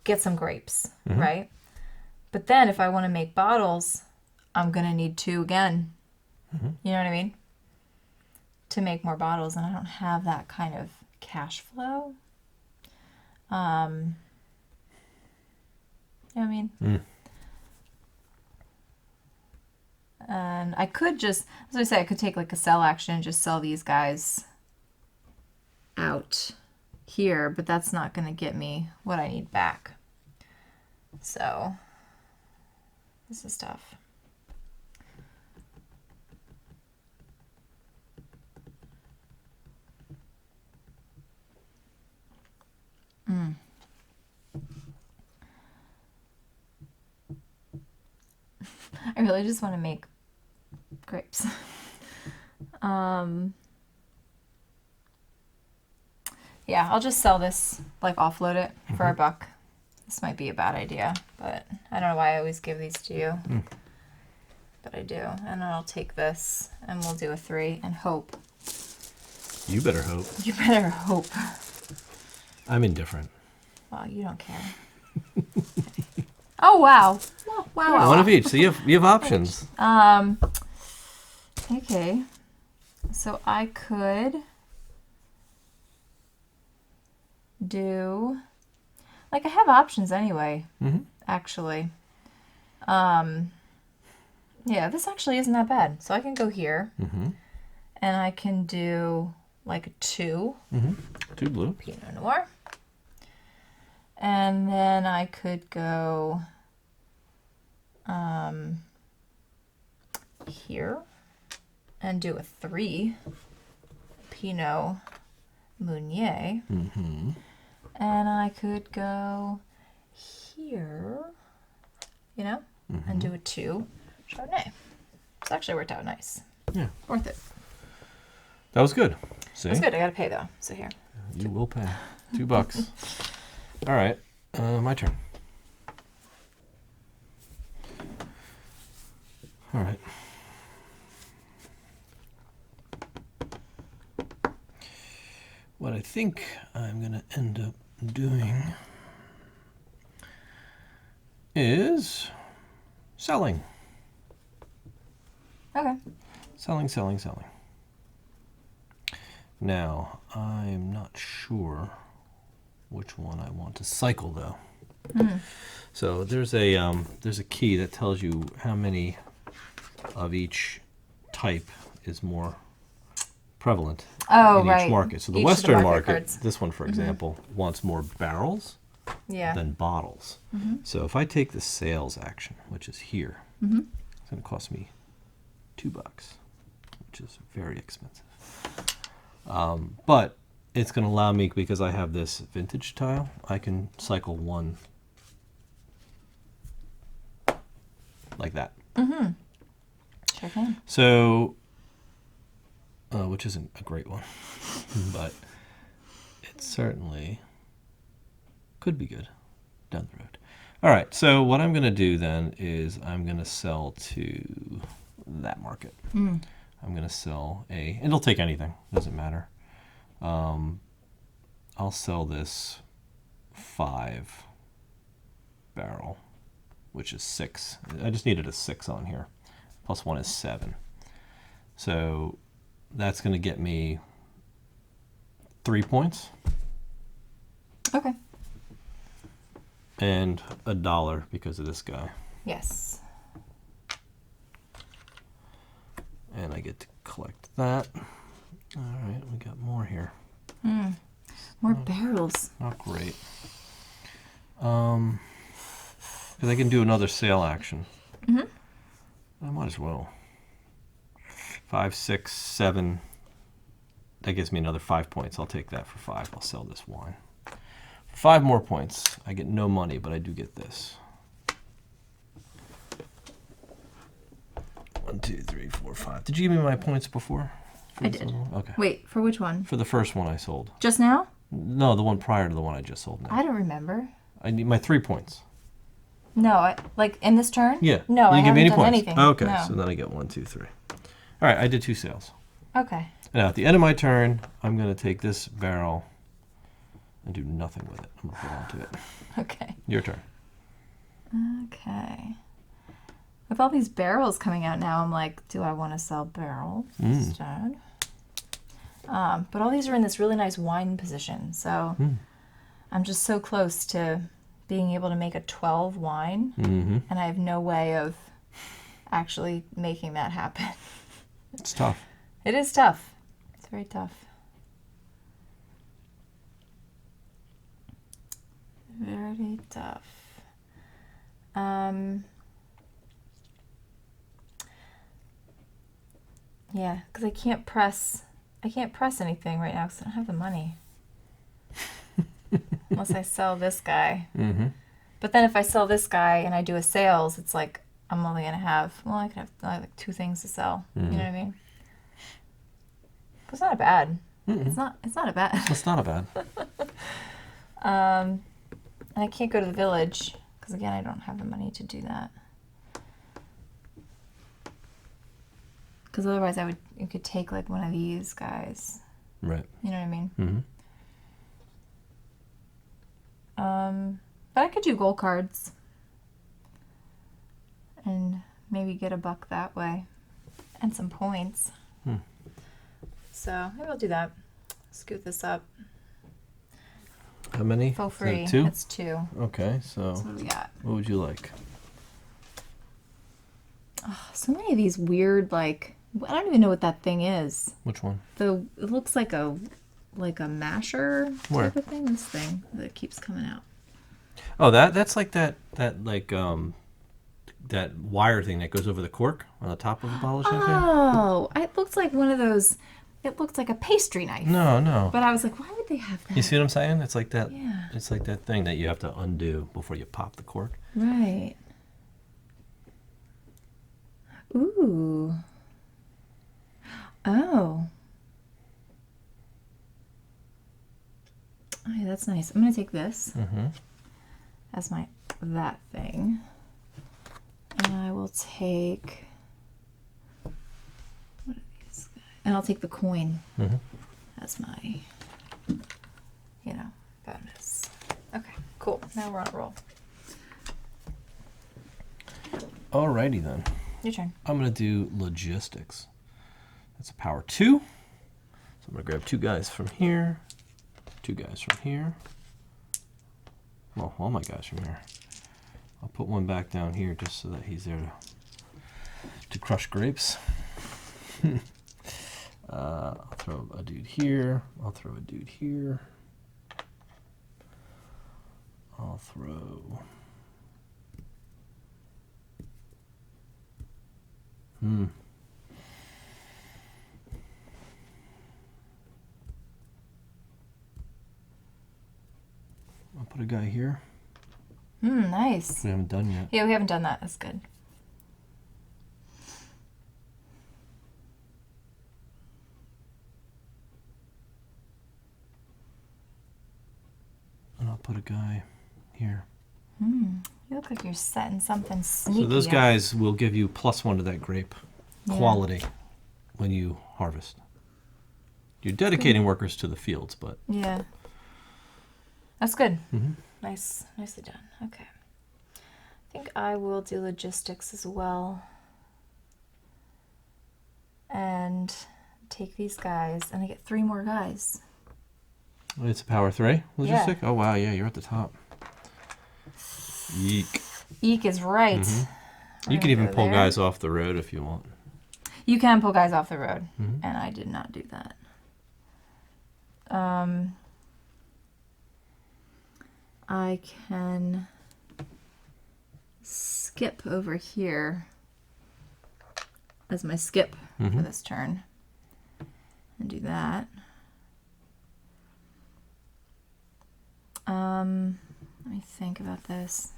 get some grapes, right? But then if I want to make bottles, I'm going to need 2 again. You know what I mean? To make more bottles, and I don't have that kind of cash flow. You know what I mean? And I could just, as I say, I could take like a sell action and just sell these guys out here, but that's not going to get me what I need back. So this is tough. I really just want to make grapes. Yeah, I'll just sell this, like offload it for $1. This might be a bad idea, but I don't know why I always give these to you. But I do. And then I'll take this and we'll do a 3 and hope. You better hope. You better hope. I'm indifferent. Well, you don't care. Oh, wow. Wow. One of each. So you have options. Okay. So I could do, like I have options anyway, actually. Yeah, this actually isn't that bad. So I can go here and I can do like a 2. 2 blue. Pinot Noir. And then I could go here and do a 3 Pinot Meunier. And I could go here, you know, and do a 2 Chardonnay. It's actually worked out nice. Yeah. Worth it. That was good. See? That's good. I got to pay though. So here. You will pay. $2. All right. My turn. All right. What what I think I'm going to end up doing is selling. Okay. Selling. Now, I'm not sure which one I want to cycle, though. So there's a key that tells you how many of each type is more prevalent in each market. So the Each of the Western market market, cards. this one, for example, wants more barrels Yeah. than bottles. So if I take the sales action, which is here, it's going to cost me $2, which is very expensive. But it's going to allow me, because I have this vintage tile, I can cycle one like that. Sure can. So, which isn't a great one, but it certainly could be good down the road. All right, so what I'm going to do then is I'm going to sell to that market. I'm going to sell it'll take anything, doesn't matter. I'll sell this 5 barrel, which is 6. I just needed a 6 on here. Plus 1 is 7. So that's going to get me 3 points. Okay. And $1 because of this guy. Yes. And I get to collect that. All right, we got more here. More barrels. Not great. Because I can do another sale action. I might as well. 5, 6, 7. That gives me another 5 points. I'll take that for 5. I'll sell this wine. For 5 more points, I get no money, but I do get this. 1, 2, 3, 4, 5. Did you give me my points before? I did. Okay. Wait, for which one? For the first one I sold. Just now? No, the one prior to the one I just sold now. I don't remember. I need my 3 points. No, like in this turn? Yeah. No, I give haven't me any done points. anything. Okay, No. so then I get 1, 2, 3. All right, I did 2 sales. Okay. Now, at the end of my turn, I'm going to take this barrel and do nothing with it. I'm going to hold on to it. Okay. Your turn. Okay. With all these barrels coming out now, I'm like, do I want to sell barrels instead? But all these are in this really nice wine position, so I'm just so close to being able to make a 12 wine, and I have no way of actually making that happen. It's tough. It is tough. It's very tough. Very tough. Yeah, because I can't press anything right now because I don't have the money. Unless I sell this guy. But then if I sell this guy and I do a sales, it's like I'm only going to have, I could have like 2 things to sell. You know what I mean? But it's not bad. It's not a bad. It's not a bad. And I can't go to the village because again, I don't have the money to do that. Because otherwise, you could take like one of these guys. Right. You know what I mean? But I could do gold cards and maybe get $1 that way and some points. So maybe I'll do that. Scoot this up. How many? Feel Is that free. 2? That's 2. Okay, so So what do we got? what would you like? Oh, so many of these weird, like, I don't even know what that thing is. Which one? It looks like a masher Where? type of thing. This thing that keeps coming out. Oh, that's like that wire thing that goes over the cork on the top of a bottle of champagne? Oh, it looks like one of those. It looks like a pastry knife. No. But I was like, why would they have that? You see what I'm saying? It's like that. Yeah. It's like that thing that you have to undo before you pop the cork. Right. Ooh. Oh. Oh, yeah, that's nice. I'm going to take this as that thing. And I will take, what are these guys? And I'll take the coin as my Cool. Now we're on a roll. Alrighty then. Your turn. I'm going to do logistics. That's a power 2. So I'm going to grab 2 guys from here, 2 guys from here. Well, all my guys from here. I'll put one back down here just so that he's there to crush grapes. I'll throw a dude here. I'll throw a dude here. I'll throw... I'll put a guy here. Nice. We haven't done yet. Yeah, we haven't done that. That's good. And I'll put a guy here. You look like you're setting something sneaky So those up. guys will give you +1 to that grape quality when you harvest. You're dedicating workers to the fields, but... Yeah. That's good. Mm-hmm. Nice. Nicely done. Okay. I think I will do logistics as well. And take these guys, and I get 3 more guys. It's a power 3 logistic? Oh, wow, yeah, you're at the top. Yeek. Eek is right. You can even pull guys off the road if you want. You can pull guys off the road, and I did not do that. I can skip over here as my skip for this turn and do that. Let me think about this.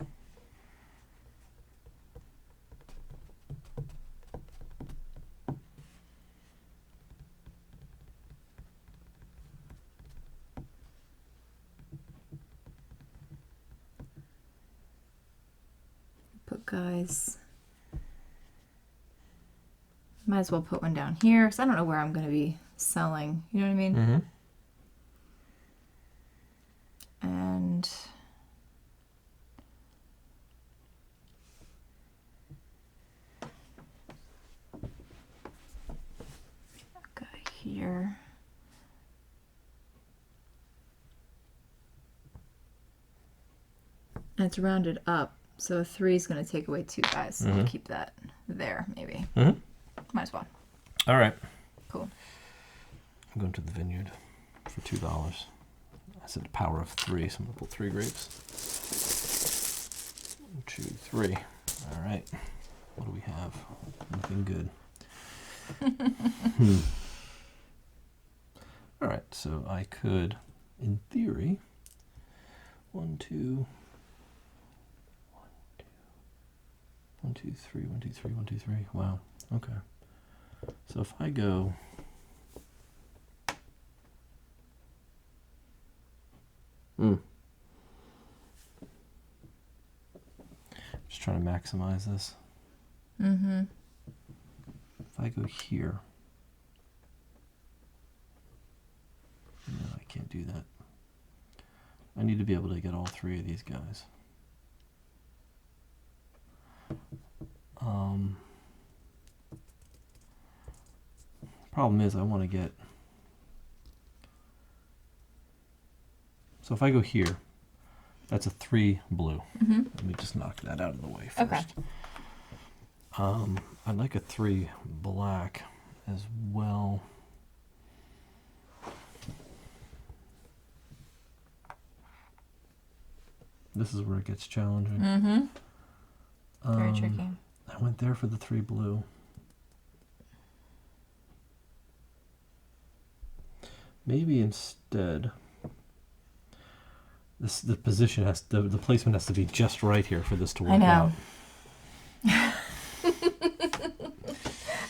Put guys. Might as well put one down here because I don't know where I'm going to be selling. You know what I mean? And a guy here. And it's rounded up, so a 3 is going to take away 2 guys. So I'll keep that there, maybe. Might as well. All right. Cool. I'm going to the vineyard for $2. I said a power of 3, so I'm going to pull 3 grapes. 1, 2, 3. All right. What do we have? Nothing good. All right, so I could, in theory, 1, 2, 1, 2, 3, 1, 2, 3, 1, 2, 3. Wow. Okay. So if I go... Just trying to maximize this. If I go here... No, I can't do that. I need to be able to get all 3 of these guys. Problem is I want to get... So if I go here, that's a 3 blue. Let me just knock that out of the way first. Okay. I'd like a 3 black as well. This is where it gets challenging. Very tricky. I went there for the 3 blue. Maybe instead, the position has the placement has to be just right here for this to work out.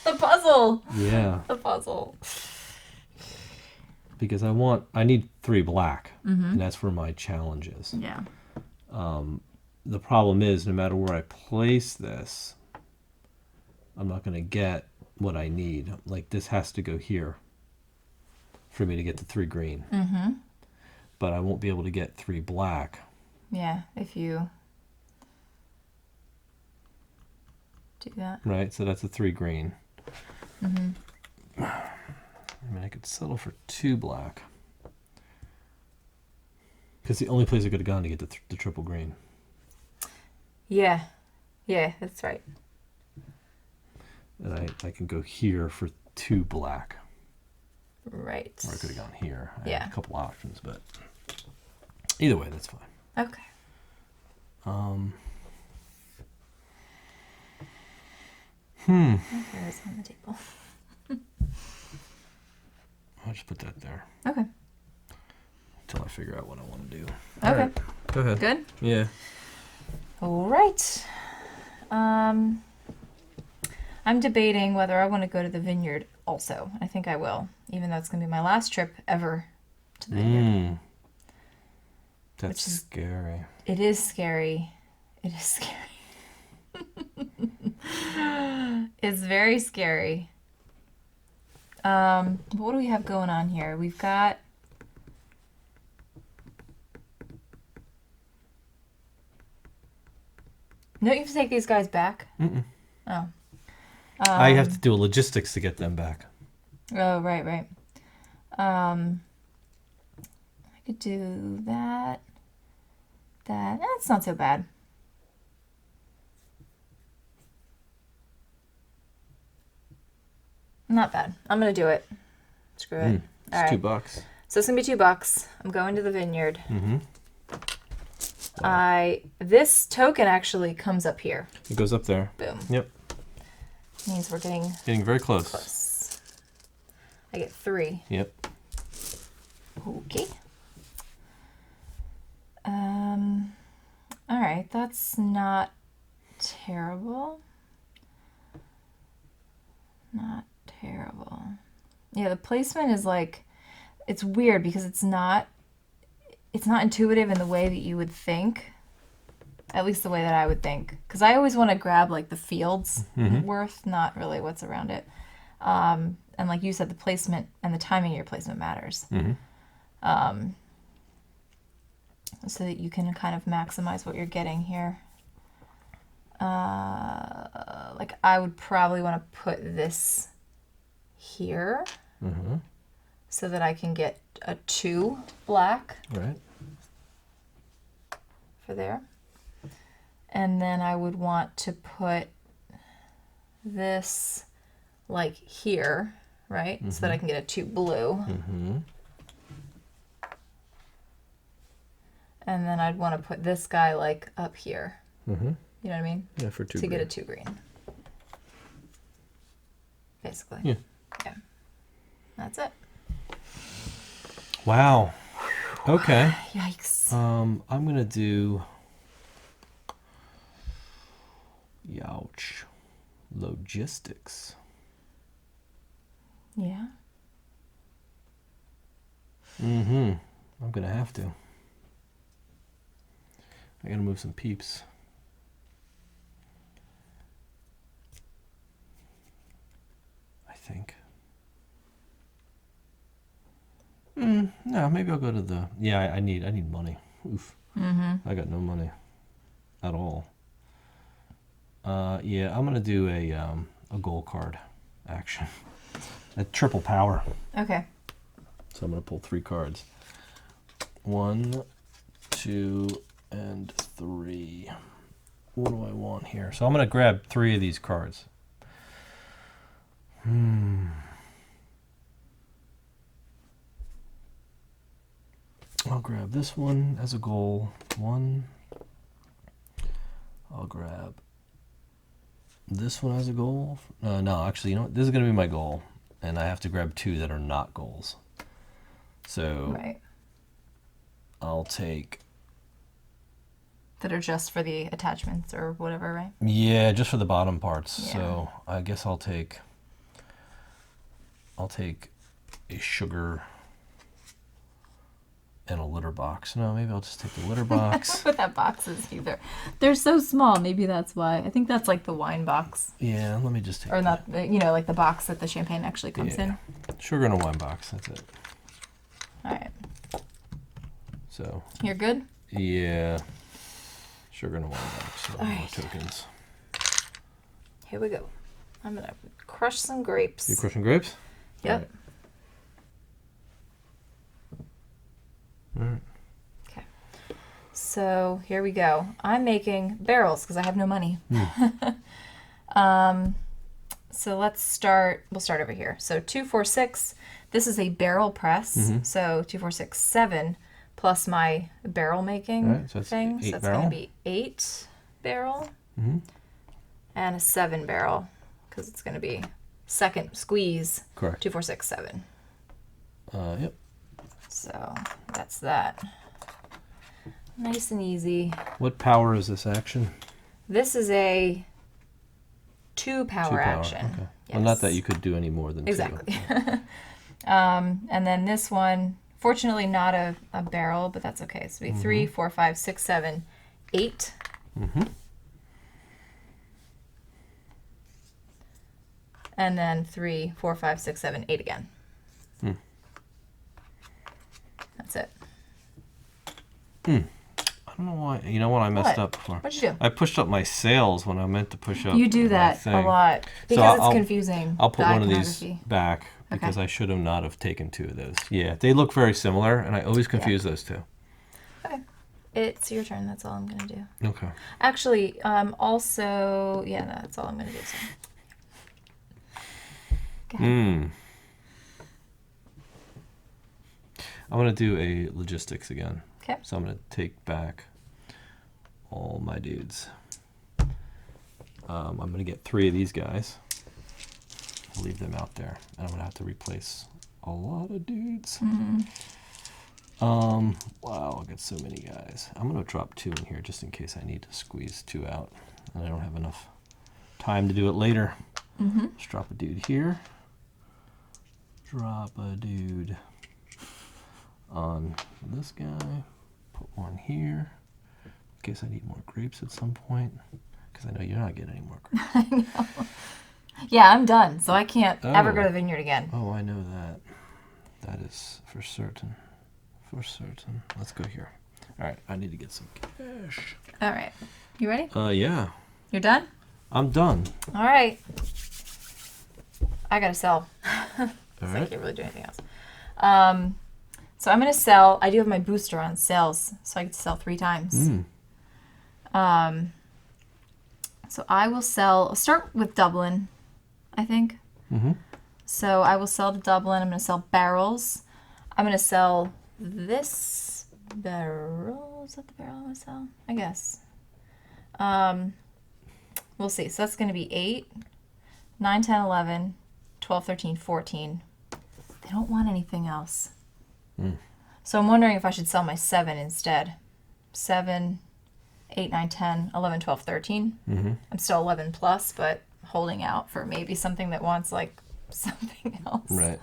The puzzle. Yeah. The puzzle. Because I need 3 black, and that's where my challenge is. Yeah. The problem is, no matter where I place this, I'm not going to get what I need. Like, this has to go here for me to get the 3 green. But I won't be able to get 3 black Yeah, if you do that. Right, so that's a 3 green. Mm-hmm. I mean, I could settle for 2 black. Because the only place I could have gone to get the triple green. Yeah. Yeah, that's right. And I can go here for 2 black. Right. Or I could have gone here. I Yeah. had a couple options, but either way, that's fine. Okay. There is on the table. I'll just put that there Okay. until I figure out what I want to do. Okay. All right, go ahead. Good? Yeah. All right. I'm debating whether I want to go to the vineyard also. I think I will, even though it's going to be my last trip ever to the vineyard. That's scary. It is scary. It is scary. It's very scary. What do we have going on here? We've got... Don't you have to take these guys back? Mm-mm. Oh. I have to do logistics to get them back. Oh, right, right. I could do that. That's not so bad. Not bad. I'm gonna do it. Screw it. It's All right. $2. So it's gonna be $2. I'm going to the vineyard. Mm-hmm. This token actually comes up here. It goes up there. Boom. Yep. Means we're getting Very close. close. I get 3. Yep. Okay. All right. That's not terrible. Not terrible. Yeah, the placement is like, it's weird because it's not intuitive in the way that you would think. At least the way that I would think. Because I always want to grab like the field's worth, not really what's around it. And like you said, the placement and the timing of your placement matters. So that you can kind of maximize what you're getting here. Like I would probably want to put this here so that I can get a 2 black Right. for there. And then I would want to put this like here, right? So that I can get a 2 blue. And then I'd want to put this guy like up here. You know what I mean? Yeah, for 2 To green. get a 2 green. Basically. Yeah. Yeah. That's it. Wow. Okay. Yikes. I'm gonna do. Youch. Logistics. Yeah. I'm gonna have to. I gotta move some peeps. I think. No, maybe I'll go to the. Yeah, I need money. Oof. I got no money at all. Yeah, I'm gonna do a goal card action. A triple power. Okay. So I'm gonna pull 3 cards. 1, 2, and 3. What do I want here? So I'm gonna grab 3 of these cards. I'll grab this one as a goal. 1. I'll grab this one as a goal. No, actually, you know what? This is gonna be my goal, and I have to grab 2 that are not goals. So Right. I'll take. That are just for the attachments or whatever, right? Yeah, just for the bottom parts. Yeah. So I guess I'll take a sugar and a litter box. No, maybe I'll just take the litter box. What that box is either. They're so small. Maybe that's why. I think that's like the wine box. Yeah, let me just take Or that. not, you know, like the box that the champagne actually comes in. Sugar and a wine box. That's it. All right. So You're good? yeah, sugar and water back. So All more right. tokens. Here we go. I'm going to crush some grapes. You crushing grapes? Yep. All right. Okay. So here we go. I'm making barrels because I have no money. So let's start. We'll start over here. So 2, 4, 6. This is a barrel press. So 2, 4, 6, 7 plus my barrel making All right, so that's thing. So 8 that's barrel. going to be 8 barrel and a 7 barrel because it's going to be second squeeze. Correct. 2, 4, 6, 7. Yep. So that's that. Nice and easy. What power is this action? This is a 2 power action. Okay. Yes. Well, not that you could do any more than Exactly. 2. And then this one, fortunately not a barrel, but that's okay. So it'll be 3, 4, 5, 6, 7, 8. And then 3, 4, 5, 6, 7, 8 again. That's it. I don't know why. You know what I messed up before? What'd you do? I pushed up my sails when I meant to push up. You do my that a thing. lot because I'll- it's confusing. I'll put the one of these iconography. back because Okay. I should have not have taken 2 of those. Yeah, they look very similar, and I always confuse those 2. Okay. It's your turn. That's all I'm going to do. Okay. Actually, also, yeah, no, that's all I'm going to do. So. Go ahead. I'm going to do a logistics again. Okay. So I'm going to take back all my dudes. I'm going to get 3 of these guys. Leave them out there. And I'm going to have to replace a lot of dudes. Wow, I'll get so many guys. I'm going to drop 2 in here just in case I need to squeeze 2 out. And I don't have enough time to do it later. Just drop a dude here. Drop a dude on this guy. Put one here. In case I need more grapes at some point. Because I know you're not getting any more grapes. Yeah, I'm done, so I can't ever Oh. go to the vineyard again. Oh, I know that. That is for certain. For certain. Let's go here. All right, I need to get some cash. All right. You ready? Yeah. You're done? I'm done. All right. I got to sell. All I right. can't really do anything else. So I'm going to sell. I do have my booster on sales, so I get to sell 3 times. So I will sell. I'll start with Dublin, I think. So I will sell to Dublin. I'm going to sell barrels. I'm going to sell this barrel. Is that the barrel I'm going to sell? I guess. We'll see. So that's going to be 8, 9, 10, 11, 12, 13, 14. They don't want anything else. So I'm wondering if I should sell my 7 instead. 7, 8, 9, 10, 11, 12, 13. I'm still 11 plus, but holding out for maybe something that wants like something else. Right.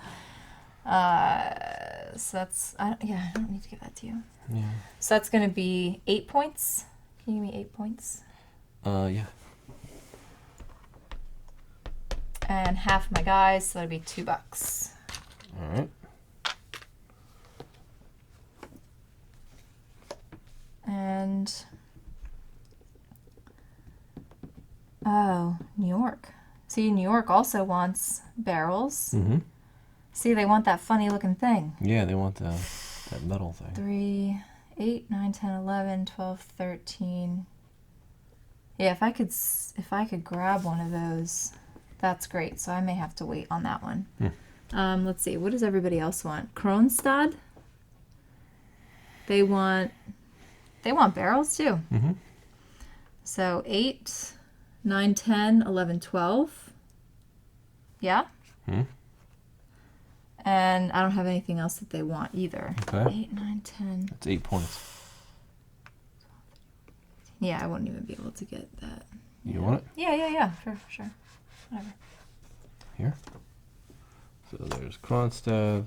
So that's, I don't need to give that to you. Yeah. So that's going to be 8 points. Can you give me 8 points? Yeah. And half my guys, so that'd be $2. All right. And oh, New York. See, New York also wants barrels. See, they want that funny looking thing. Yeah, they want that metal thing. 3, 8, 9, 10, 11, 12, 13. Yeah, if I could grab one of those, that's great. So I may have to wait on that one. Let's see. What does everybody else want? Kronstadt? They want barrels too. So 8, 9, 10, 11, 12. Yeah? And I don't have anything else that they want either. Okay. 8, 9, 10. That's 8 points. Yeah, I wouldn't even be able to get that. You want it? Yeah. Sure. Whatever. Here. So there's Kronstadt,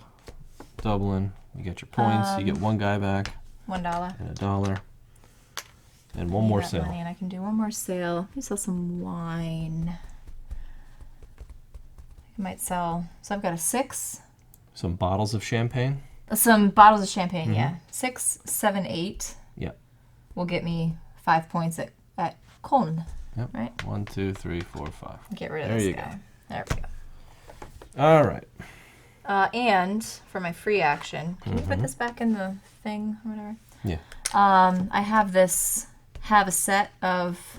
Dublin. You get your points. You get 1 guy back. $1. And $1. And one more That sale. money, and I can do one more sale. Let me sell some wine. I might sell. So I've got a 6. Some bottles of champagne. Some bottles of champagne. Yeah, 6, 7, 8. Yeah. Will get me 5 points at Colne. Yep. Right? 1, 2, 3, 4, 5. Get rid of There this you guy. There we go. All right. And for my free action, can you put this back in the thing or whatever? Yeah. I have a set of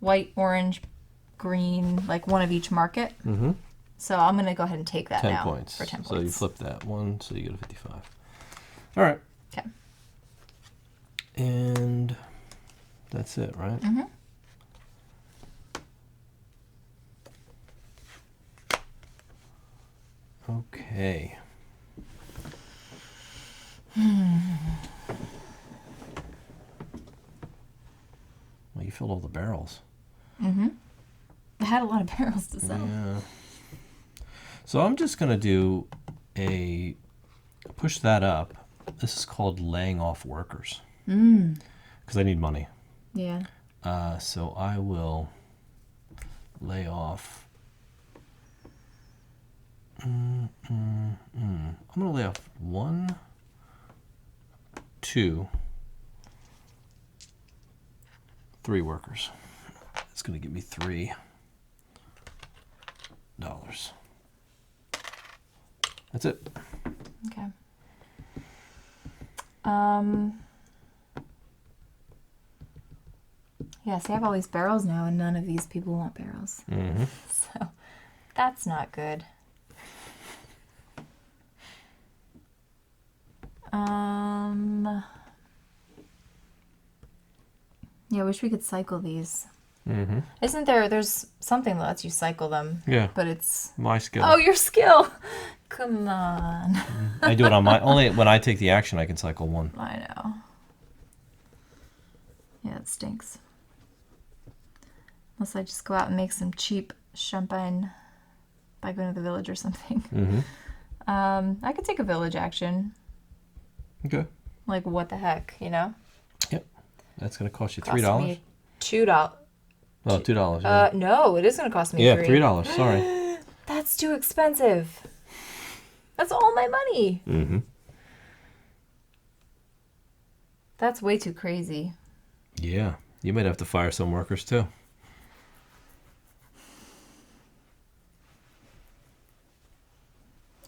white, orange, green, like one of each market. Mm-hmm. So I'm going to go ahead and take that 10 now points. for 10 points. So you flip that one, so you get a 55. All right. Okay. And that's it, right? Mm-hmm. Okay. Well, you filled all the barrels. Mm-hmm. I had a lot of barrels to sell. Yeah. So I'm just going to do push that up. This is called laying off workers. Because I need money. Yeah. So I will lay off. I'm going to lay off 1, 2, 3 workers. It's going to give me $3. That's it. Okay. Yeah, see, I have all these barrels now, and none of these people want barrels. Mm-hmm. So that's not good. Yeah, I wish we could cycle these. Mm-hmm. Isn't there's something that lets you cycle them? Yeah. But it's... My skill. Oh, your skill! Come on. I do it on only when I take the action I can cycle 1. I know. Yeah, it stinks. Unless I just go out and make some cheap champagne by going to the village or something. Mm-hmm. I could take a village action. Okay. Like, what the heck, you know? Yep. That's going to cost you Cost $3. me $2. Oh, $2. Yeah, No, it is going to cost me $3. Sorry. That's too expensive. That's all my money. Mm-hmm. That's way too crazy. Yeah. You might have to fire some workers too.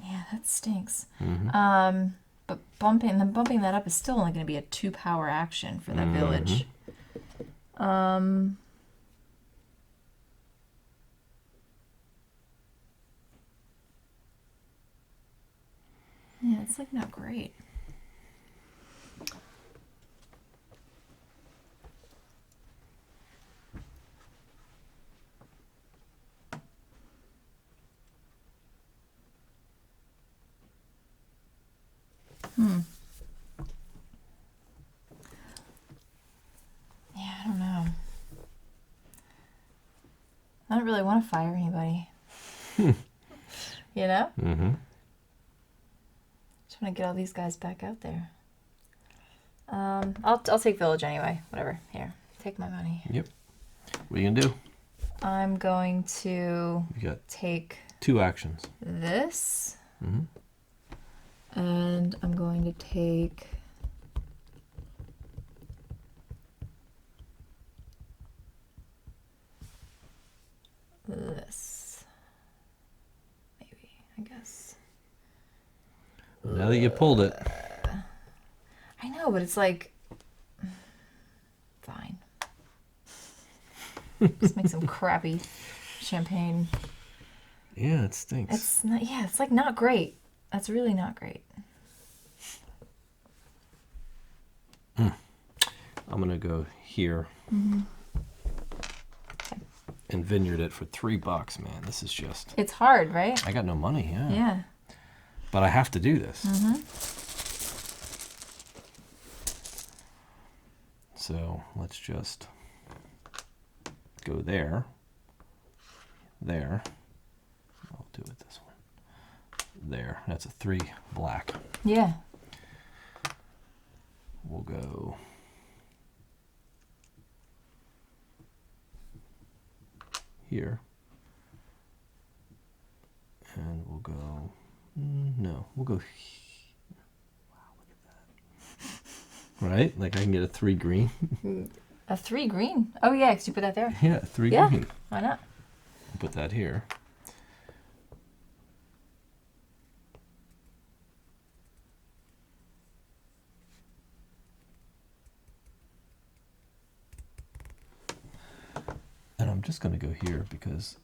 Yeah, that stinks. Mm-hmm. But bumping that up is still only going to be a 2-power action for that village. Yeah, it's like not great. Yeah, I don't know. I don't really want to fire anybody. You know? Mm-hmm. Just want to get all these guys back out there. I'll take village anyway. Whatever. Here, take my money. Yep. What are you going to do? I'm going to You got take 2 actions. this. Mm-hmm. And I'm going to take this. Maybe, I guess. Now that you pulled it. I know, but it's like, fine. Just make some crappy champagne. Yeah, it stinks. It's not, yeah, it's like not great. That's really not great. I'm going to go here and vineyard it for $3, man. This is just... It's hard, right? I got no money, yeah. Yeah. But I have to do this. So let's just go there. There. I'll do it this one. There. That's a 3 black. Yeah. We'll go here. And we'll go, no, we'll go, wow, look at that. Right? Like I can get a 3 green. A 3 green. Oh yeah, because you put that there. Yeah, 3 Yeah. green. Why not? Put that here. And I'm just going to go here because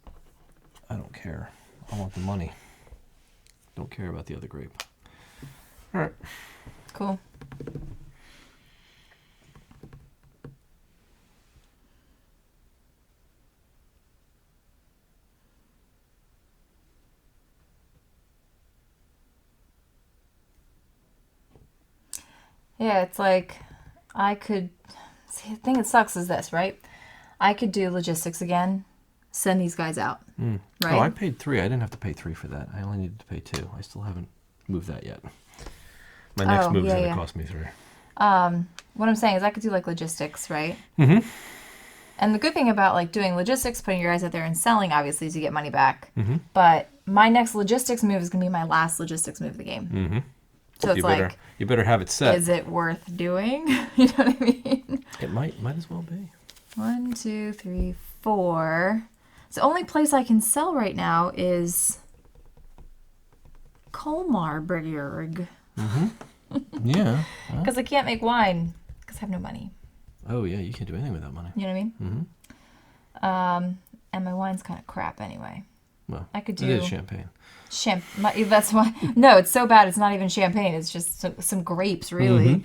I don't care. I want the money. Don't care about the other grape. All right. Cool. Yeah, it's like I could. See, the thing that sucks is this, right? I could do logistics again, send these guys out, right? Oh, I paid 3. I didn't have to pay 3 for that. I only needed to pay 2. I still haven't moved that yet. My next move is going to cost me 3. What I'm saying is I could do like logistics, right? Mm-hmm. And the good thing about like doing logistics, putting your guys out there and selling, obviously, is you get money back. Mm-hmm. But my next logistics move is going to be my last logistics move of the game. Mm-hmm. So it's you better have it set. Is it worth doing? You know what I mean? It might as well be. 1, 2, 3, 4. So the only place I can sell right now is Colmarberg. Mm-hmm. Yeah. Because I can't make wine because I have no money. Oh yeah, you can't do anything without money. You know what I mean? Mm-hmm. And my wine's kind of crap anyway. Well, I could do. It is champagne. That's why. No, it's so bad. It's not even champagne. It's just some grapes, really.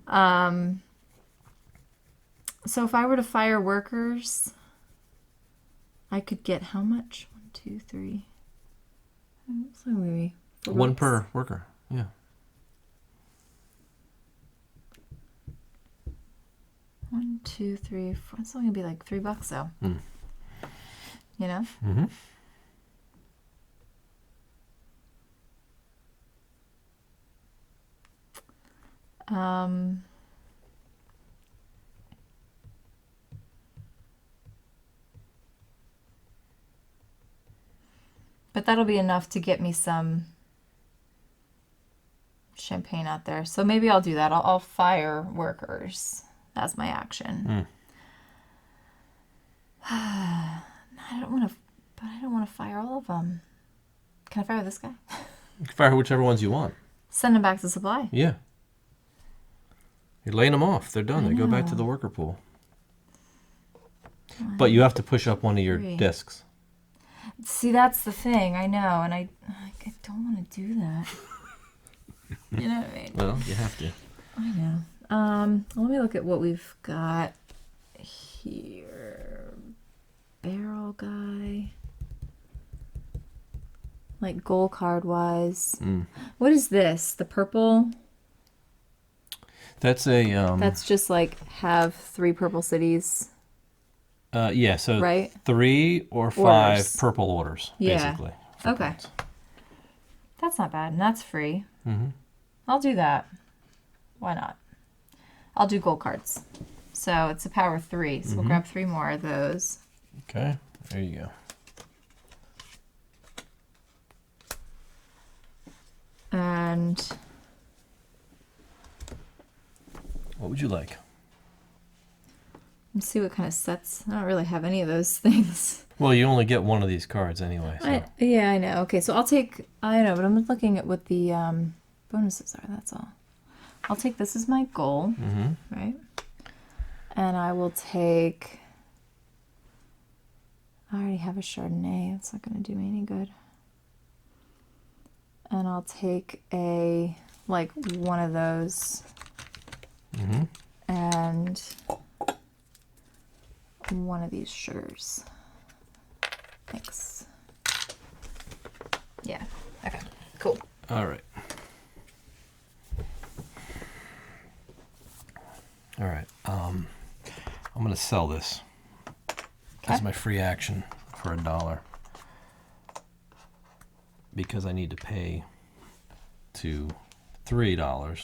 Mm-hmm. So if I were to fire workers, I could get how much? 1, 2, 3. So maybe 1 per worker. Yeah. One, 2, 3, 4. It's only gonna be like $3 though. You know. Mm-hmm. But that'll be enough to get me some champagne out there. So maybe I'll do that. I'll fire workers as my action. I don't want to fire all of them. Can I fire this guy? You can fire whichever ones you want. Send them back to supply. Yeah. You're laying them off. They're done. They go back to the worker pool. But you have to push up one of your discs. See, that's the thing. I know, and I don't want to do that. You know what I mean? Well, you have to. I know. Let me look at what we've got here. Barrel guy. Like goal card wise. What is this? The purple? That's a That's just like have 3 purple cities. Yeah, so right? 3 or 5 orders. purple orders, basically. Okay. Points. That's not bad, and that's free. Mm-hmm. I'll do that. Why not? I'll do gold cards. So it's a power 3, so we'll grab 3 more of those. Okay, there you go. And what would you like? let's see what kind of sets. I don't really have any of those things. Well, you only get one of these cards anyway. So. Yeah, I know. Okay, so I'll take. I know, but I'm looking at what the bonuses are. That's all. I'll take this as my goal, right? And I will take. I already have a Chardonnay. That's not going to do me any good. And I'll take like one of those. And one of these sugars. Thanks. Yeah. Okay. Cool. All right. All right. I'm going to sell this as my free action for $1 because I need to pay to $3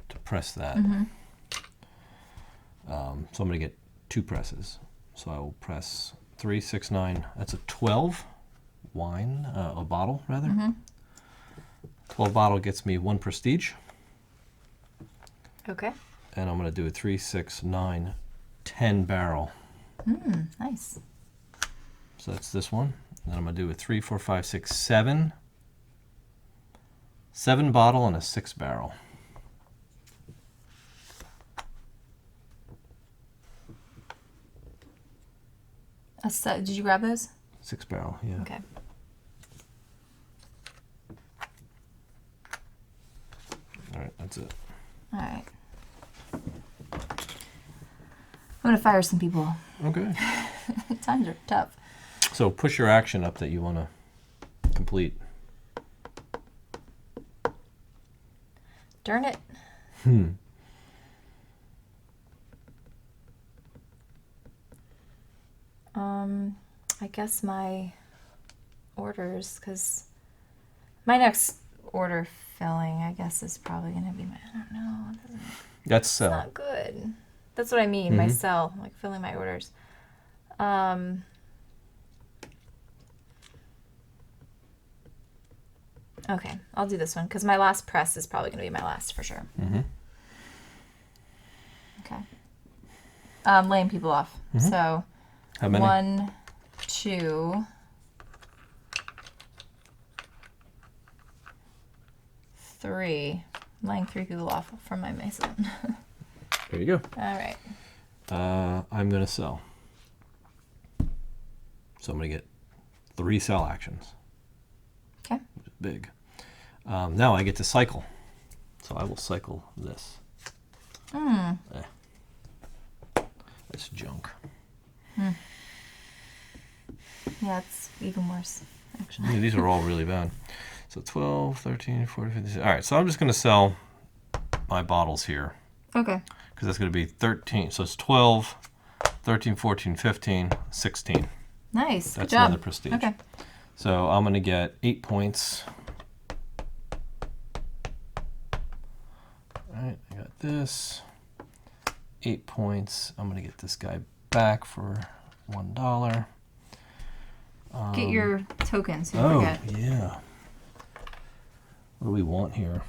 to press that. So I'm going to get 2 presses. So I will press 3, 6, 9. That's a 12 wine, a bottle rather. 12 bottle gets me 1 prestige. Okay. And I'm going to do a 3, 6, 9, 10 barrel. Nice. So that's this one. Then I'm going to do a 3, 4, 5, 6, 7. 7 bottle and a 6 barrel. Did you grab those? 6 barrel, yeah. Okay. All right, that's it. All right. I'm going to fire some people. Okay. Times are tough. So push your action up that you want to complete. Darn it. I guess my orders, because my next order filling, I guess, is probably going to be my, I don't know. That's It's sell. not good. That's what I mean, my sell, like filling my orders. Okay, I'll do this one, because my last press is probably going to be my last for sure. Okay. Laying people off. So, How many? 1, 2, 3. I'm laying 3 people off from my mason. There you go. All right. I'm going to sell. So I'm going to get 3 sell actions. Okay. Which is big. Now I get to cycle. So I will cycle this. That's junk. Yeah, it's even worse, actually. Yeah, these are all really bad. So 12, 13, 14, 15. All right, so I'm just going to sell my bottles here. Okay. Because that's going to be 13. So it's 12, 13, 14, 15, 16. Nice. That's Good job. another prestige. Okay. So I'm going to get 8 points. All right, I got this. 8 points. I'm going to get this guy back for $1. Get your tokens. You Oh, forget. yeah. What do we want here?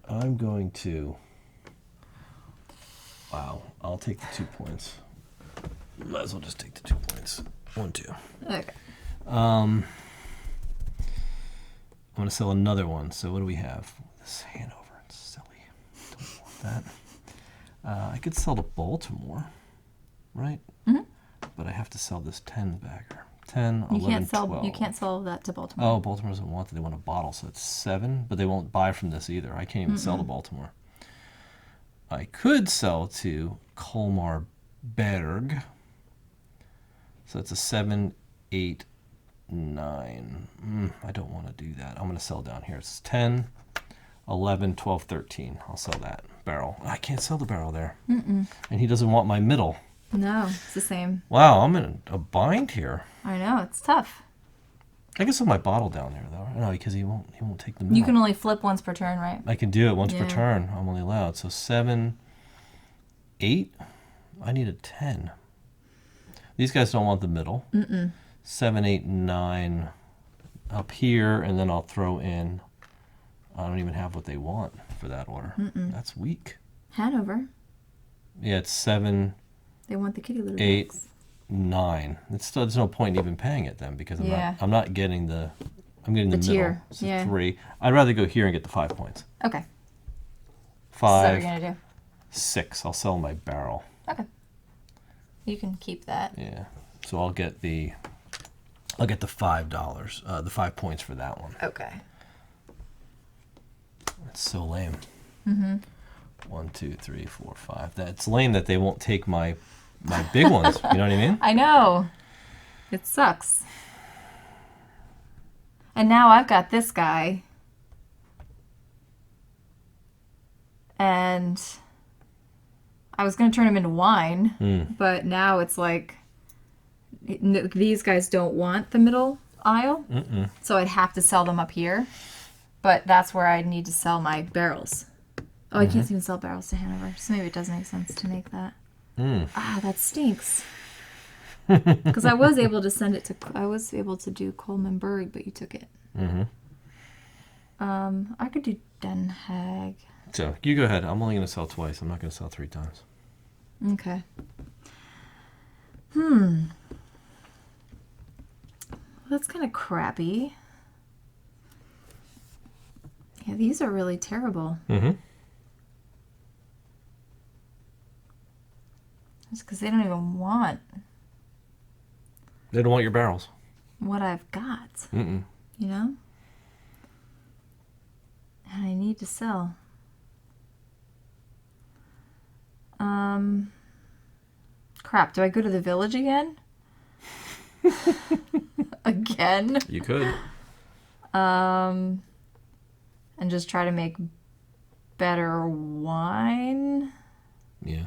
I'm going to... Wow, I'll take the 2 points. Might as well just take the 2 points. 1, 2. Okay. I'm going to sell another one. So what do we have? This Hanover. It's silly. Don't want that. I could sell to Baltimore, right? But I have to sell this 10 bagger. 10, 11, 12. You can't sell that to Baltimore. Oh, Baltimore doesn't want it. They want a bottle, so it's 7. But they won't buy from this either. I can't even sell to Baltimore. I could sell to Colmar Berg. So it's a 7, 8, 9. I don't want to do that. I'm going to sell down here. It's 10, 11, 12, 13. I'll sell that barrel. I can't sell the barrel there. And he doesn't want my middle. No, it's the same. Wow, I'm in a bind here. I know, it's tough. I can sell my bottle down there, though. No, because he won't take the middle. You can only flip once per turn, right? I can do it once per Yeah. turn. I'm only allowed. So 7, 8. I need a 10. These guys don't want the middle. 7, 8, 9 up here, and then I'll throw in. I don't even have what they want for that order. That's weak. Hanover. Yeah, it's 7, They want the kitty litter 8, bags. 9. It's still, there's no point in even paying it then because Yeah. I'm not getting the. I'm getting the middle. tier. So Yeah. 3. I'd rather go here and get the 5 points. Okay. So 5, what are you going to do? 6. I'll sell my barrel. Okay. You can keep that. Yeah. So I'll get the $5, the 5 points for that one. Okay. That's so lame. 1, 2, 3, 4, 5. That's lame that they won't take my big ones. You know what I mean? I know. It sucks. And now I've got this guy. And I was going to turn him into wine, but now it's like these guys don't want the middle aisle. So I'd have to sell them up here. But that's where I need to sell my barrels. Oh, I can't even sell barrels to Hanover. So maybe it does make sense to make that. Ah, that stinks. Because I was able to send it to, I was able to do Coleman Berg, but you took it. Mm-hmm. I could do Den Haag. So you go ahead. I'm only going to sell twice. I'm not going to sell 3 times. Okay. That's kind of crappy. Yeah, these are really terrible. Mm-hmm. It's because they don't even want They don't want your barrels. what I've got. Mm-mm. You know? And I need to sell. Crap, do I go to the village again? Again? You could. And just try to make better wine, Yeah.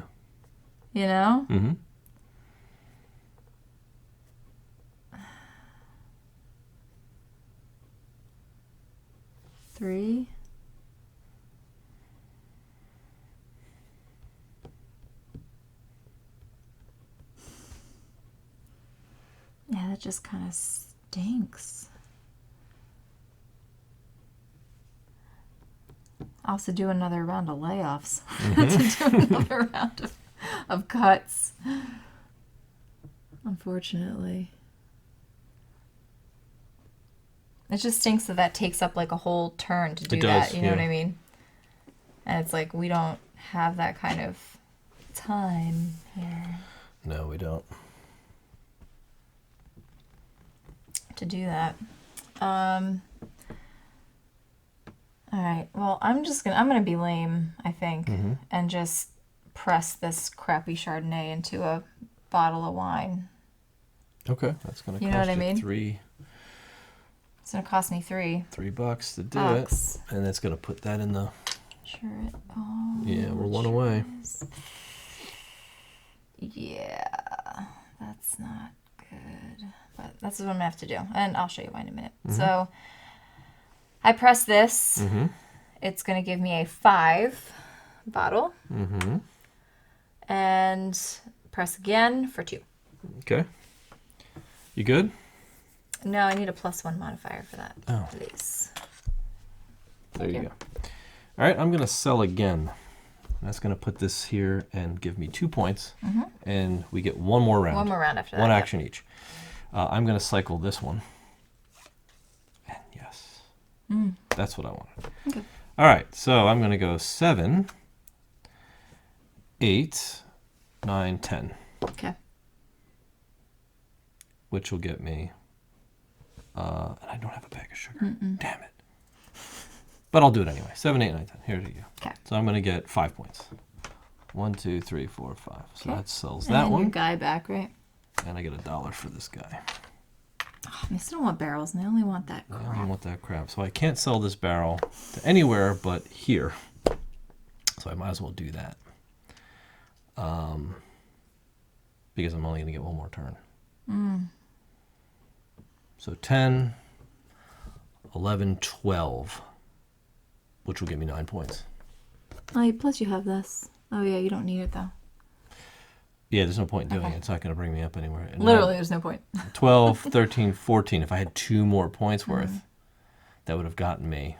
you know? Mm-hmm. Three. Yeah, that just kind of stinks. I'll also do another round of layoffs. To do another round of cuts. Unfortunately. It just stinks that takes up like a whole turn to do It does, that. You know yeah. what I mean? And it's like we don't have that kind of time here No, we don't. to do that. All right. Well, I'm gonna be lame, I think, and just press this crappy Chardonnay into a bottle of wine. Okay, that's going to You cost know what I you mean? It's gonna cost me $3 $3 to do bucks. it, and it's going to put that in the. Sure. Oh, Yeah, we're one away. Yeah, that's not good. But that's what I'm gonna have to do, and I'll show you why in a minute. So I press this. Mm-hmm. It's gonna give me a 5 bottle, Mm-hmm. and press again for 2. Okay. You good? No, I need a +1 modifier for that, Oh. please. There you you. go. All right, I'm going to sell again. That's going to put this here and give me 2 points, and we get one more round. One more round after that. One yep. action each. I'm going to cycle this one. And yes, that's what I wanted. Okay. All right, so I'm going to go 7, 8, 9, 10, Okay. which will get me. And I don't have a bag of sugar. Damn it. But I'll do it anyway. 7, 8, 9, 10. Here you go. Okay. So I'm going to get 5 points. 1, 2, 3, 4, 5. So Okay. that sells And that then your one. guy back, right? And I get $1 for this guy. Oh, I still don't want barrels, and I only want that I crap. don't want that crap. So I can't sell this barrel to anywhere but here. So I might as well do that. Because I'm only going to get one more turn. So 10, 11, 12, which will give me 9 points. Oh, plus you have this. Oh yeah, you don't need it though. Yeah, there's no point in doing Okay. it. It's not going to bring me up anywhere. And Literally, there's no point. 12, 13, 14. If I had 2 more points worth, that would have gotten me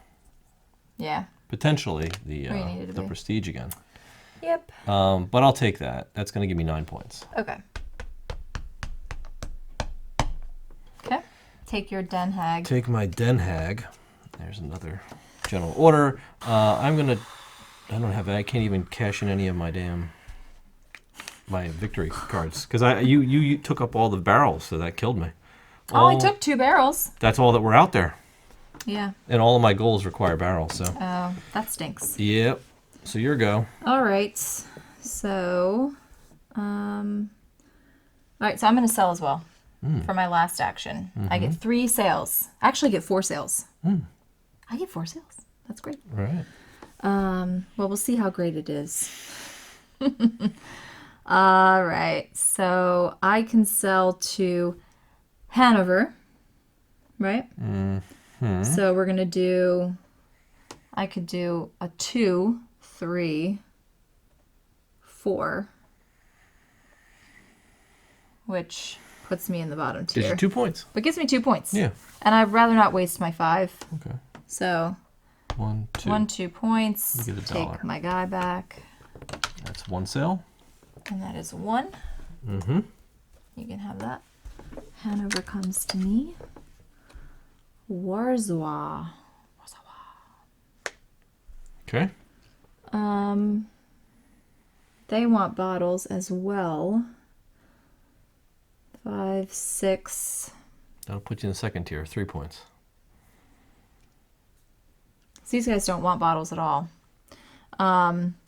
Yeah. potentially Where you needed to the be. prestige again. Yep. But I'll take that. That's going to give me 9 points. Okay. Okay. Take your Den Haag. Take my Den Haag. There's another general order. I can't even cash in any of my my victory cards because you took up all the barrels, so that killed me. Oh, I took 2 barrels. That's all that were out there, Yeah. and all of my goals require barrels. So Oh, that stinks. yep. So your go. All right. So, all right. So I'm going to sell as well for my last action. I get 3 sales. I actually get 4 sales. I get 4 sales. That's great. Right. Well, we'll see how great it is. All right. So I can sell to Hanover, right? So we're going to do, I could do a 2, 3, 4, which puts me in the bottom Gives tier. you 2 points. But gives me 2 points. Yeah. And I'd rather not waste my 5. Okay. So 1, 2. 1, 2 points. You get a Take dollar. my guy back. That's 1 sale. And that is 1. Mm-hmm. You can have that. Hanover comes to me. Warsaw. Okay. They want bottles as well. 5, 6. That'll put you in the second tier. 3 points. So these guys don't want bottles at all.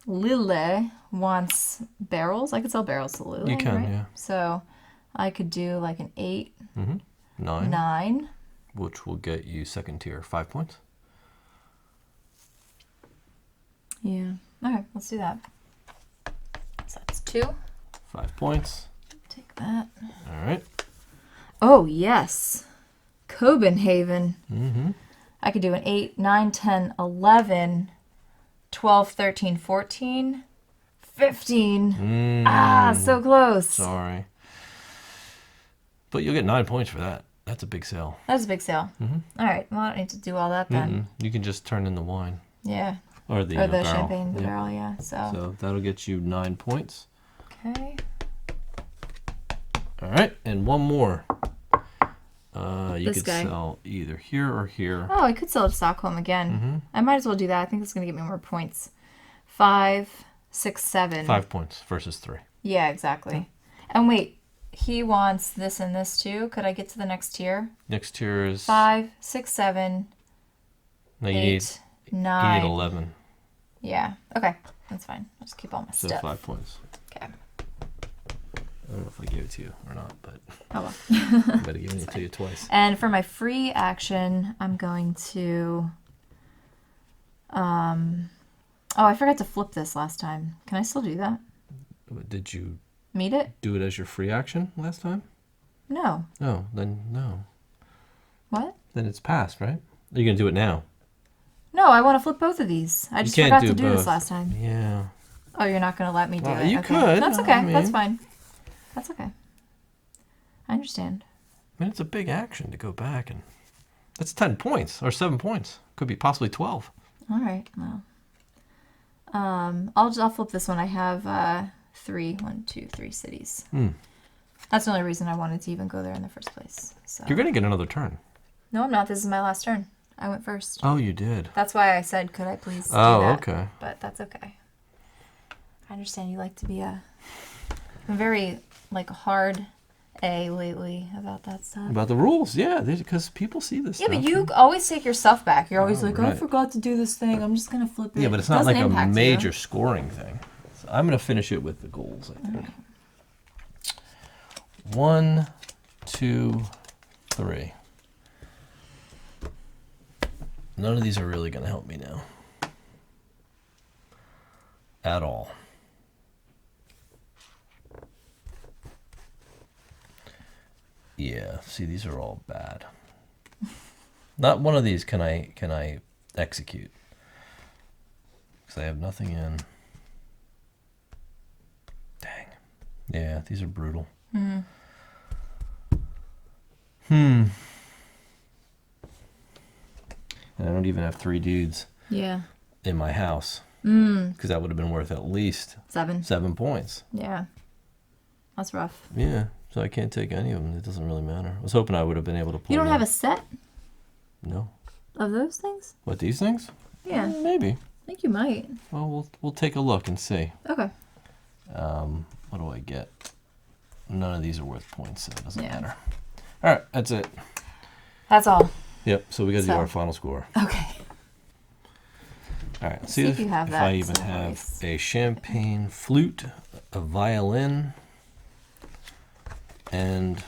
Lille wants barrels. I could sell barrels to Lille. You can, right? yeah. So I could do like an 8, 9. 9. Which will get you second tier. 5 points. Yeah. Okay, let's do that. So that's 2. 5 points. Take that. All right. Oh, yes. Copenhagen. Mm-hmm. I could do an 8, 9, 10, 11, 12, 13, 14, 15. Ah, so close. Sorry. But you'll get 9 points for that. That's a big sale. That's a big sale. All right. Well, I don't need to do all that then. You can just turn in the wine. Yeah. Or the, Or the barrel. champagne, the Yeah. barrel, yeah. So that'll get you 9 points. Okay. All right. And one more. You This could guy. sell either here or here. Oh, I could sell to Stockholm again. I might as well do that. I think it's going to get me more points. 5, 6, 7. 5 points versus 3. Yeah, exactly. And wait, he wants this and this too. Could I get to the next tier? Next tier is... 5, 6, 7, No, you 8, need 9. 11. Yeah. Okay. That's fine. I'll just keep all my So stuff. 5 points. Okay. I don't know if I gave it to you or not, but Oh well. I better give it to you twice. And for my free action, I'm going to oh, I forgot to flip this last time. Can I still do that? But did you Meet it? do it as your free action last time? No. No, then no. What? Then it's passed, right? You're going to do it now. No, I want to flip both of these. I just can't forgot do to do this both. last time. Yeah. Oh, you're not going to let me do Well, it? you Okay. could, That's okay. I That's mean. fine. That's okay. I understand. I mean, it's a big action to go back and... That's 10 points or 7 points. Could be possibly 12. All right. Well, I'll flip this one. I have 3 cities. That's the only reason I wanted to even go there in the first place. So. You're going to get another turn. No, I'm not. This is my last turn. I went first. Oh, you did. That's why I said, could I please do Oh, that? okay. But that's okay. I understand you like to be I'm very, hard A lately about that stuff. About the rules, yeah, because people see this Yeah, stuff. but you always take your stuff back. You're always like, I right. forgot to do this thing. I'm just going to flip it. Yeah, but it's It not doesn't like a impact you. major scoring thing. So I'm going to finish it with the goals, I think. 1, 2, 3. None of these are really going to help me now. At all. Yeah, see, these are all bad. Not one of these can I execute. Because I have nothing in. Dang. Yeah, these are brutal. And I don't even have 3 dudes Yeah. in my house. Because that would have been worth at least 7. 7 points. Yeah. That's rough. Yeah, so I can't take any of them. It doesn't really matter. I was hoping I would have been able to pull You don't them. have a set No. of those things? What, these things? Yeah. Maybe. I think you might. Well, we'll take a look and see. Okay. What do I get? None of these are worth points, so it doesn't Yeah. matter. All right, that's it. That's all. Yep, so we got to do So- our final score. Okay. All right, let's See see if you have if that I even somewhere have else. a champagne flute, a violin, and...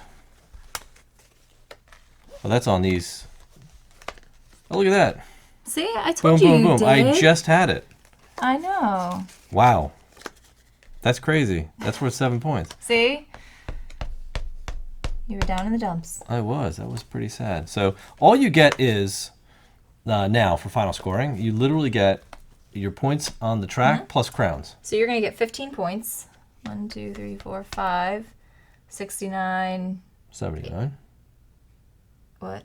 Well, that's on these. Oh, look at that. See, I Boom, told you boom, you boom. did. I just had it. I know. Wow. That's crazy. That's worth 7 points. See? You were down in the dumps. I was. That was pretty sad. So all you get is, now for final scoring, you literally get your points on the track plus crowns. So you're going to get 15 points. 1, 2, 3, 4, 5, 69, 79. What?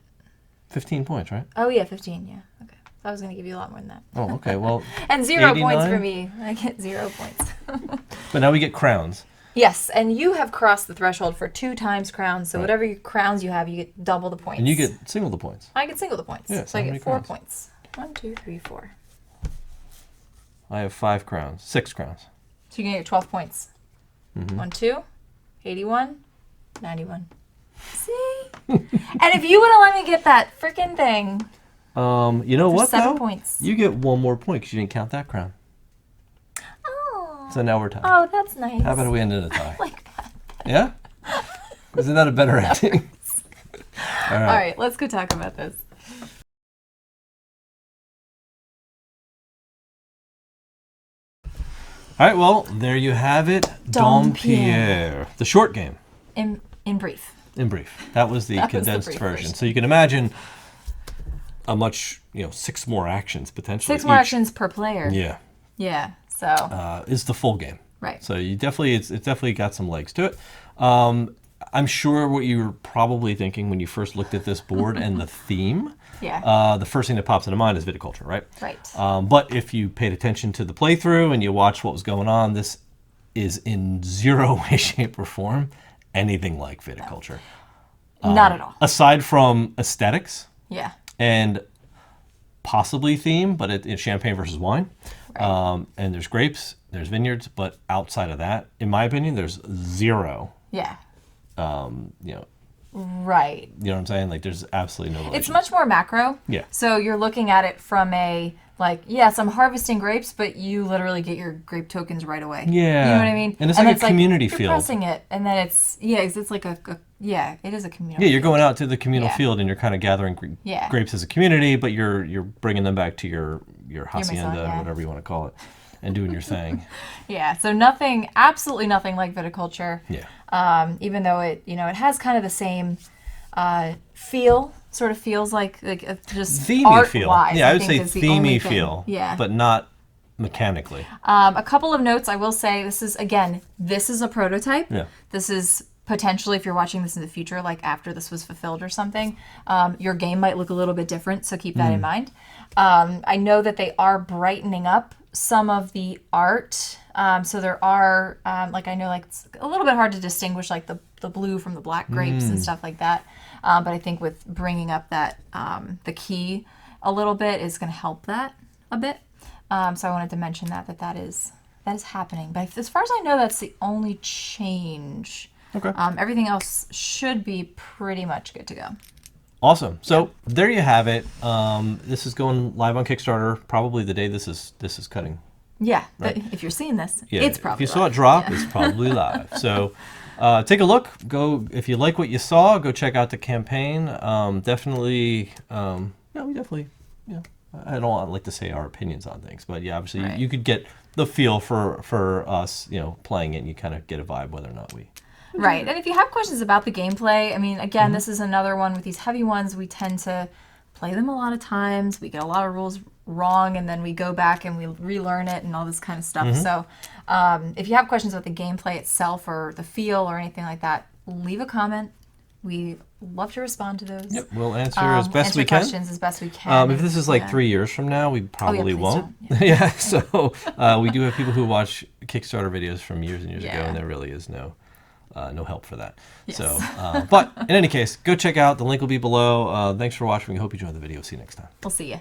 15 points, right? Oh, yeah, 15, yeah. Okay. I was going to give you a lot more than that. Oh, okay. Well, and 0 points 89? for me. I get 0 points. But now we get crowns. Yes, and you have crossed the threshold for 2 times crowns, so whatever crowns you have, you get double the points. And you get single the points. I get single the points. Yeah, so I how get many 4 crowns? points. 1, 2, 3, 4. I have 5 crowns. 6 crowns. So you get 12 points. 1, 2, 81, 91. See? And if you would have let me get that freaking thing. You know what, 7 though? points. You get 1 more point because you didn't count that crown. Oh. So now we're tied. Oh, that's nice. How about we end in a tie? Like that. Yeah? Isn't that a better ending? All All right, let's go talk about this. All right, well, there you have it. Dom Dom Pierre. The short game. In brief. In brief. That was the That was the condensed brief version. version. So you can imagine a much, 6 more actions potentially. 6 more each. actions per player. Yeah. Yeah, so. Is the full game. Right. So you definitely, it's definitely got some legs to it. I'm sure what you were probably thinking when you first looked at this board and the theme. Yeah. The first thing that pops into mind is viticulture, right? Right. But if you paid attention to the playthrough and you watched what was going on, this is in zero way, shape, or form anything like viticulture. Not at all. Aside from aesthetics Yeah. and possibly theme, but it's champagne versus wine. Right. And there's grapes, there's vineyards, but outside of that, in my opinion, there's zero. Yeah. You know, Right. you know what I'm saying? Like, there's absolutely no relation. It's much more macro. Yeah. So you're looking at it from a, like, yes, I'm harvesting grapes, but you literally get your grape tokens right away. Yeah. You know what I mean? And it's like a community you're field. pressing it, and then it's like yeah, it is a community. Yeah, you're going out to the communal Yeah. field and you're kind of gathering Yeah. grapes as a community, but you're bringing them back to your hacienda, yeah. whatever you want to call it, and doing your thing. Yeah. So absolutely nothing like viticulture. Yeah. Even though it has kind of the same feel. Sort of feels like just Themey art-wise, feel. Yeah, I would say think is the only themey thing. feel. Yeah. But not mechanically. A couple of notes I will say. This is a prototype. Yeah. This is potentially, if you're watching this in the future, like after this was fulfilled or something, your game might look a little bit different, so keep that in mind. I know that they are brightening up some of the art. So there are, I know it's a little bit hard to distinguish like the blue from the black grapes and stuff like that. But I think with bringing up that, the key a little bit is going to help that a bit. So I wanted to mention that is happening. But as far as I know, that's the only change. Okay. Everything else should be pretty much good to go. Awesome. So there you have it. This is going live on Kickstarter probably the day this is cutting. Yeah, but if you're seeing this, Yeah, it's probably if you saw it drop, it's probably live. So take a look. Go if you like what you saw. Go check out the campaign. Definitely. We definitely. Yeah. I don't like to say our opinions on things, but yeah, obviously Right. you could get the feel for us, playing it, and you kind of get a vibe whether or not we. Right. And if you have questions about the gameplay, I mean, again, this is another one with these heavy ones. We tend to play them a lot of times. We get a lot of rules wrong, and then we go back and we relearn it and all this kind of stuff. So if you have questions about the gameplay itself or the feel or anything like that, leave a comment. We love to respond to those. Yep, we'll answer as best we can. questions as best we can. If this is like 3 years from now, we probably please won't. don't. Yeah, so we do have people who watch Kickstarter videos from years and years ago, Yeah. and there really is no help for that. Yes. So, but in any case, go check out. The link will be below. Thanks for watching. We hope you enjoyed the video. See you next time. We'll see you.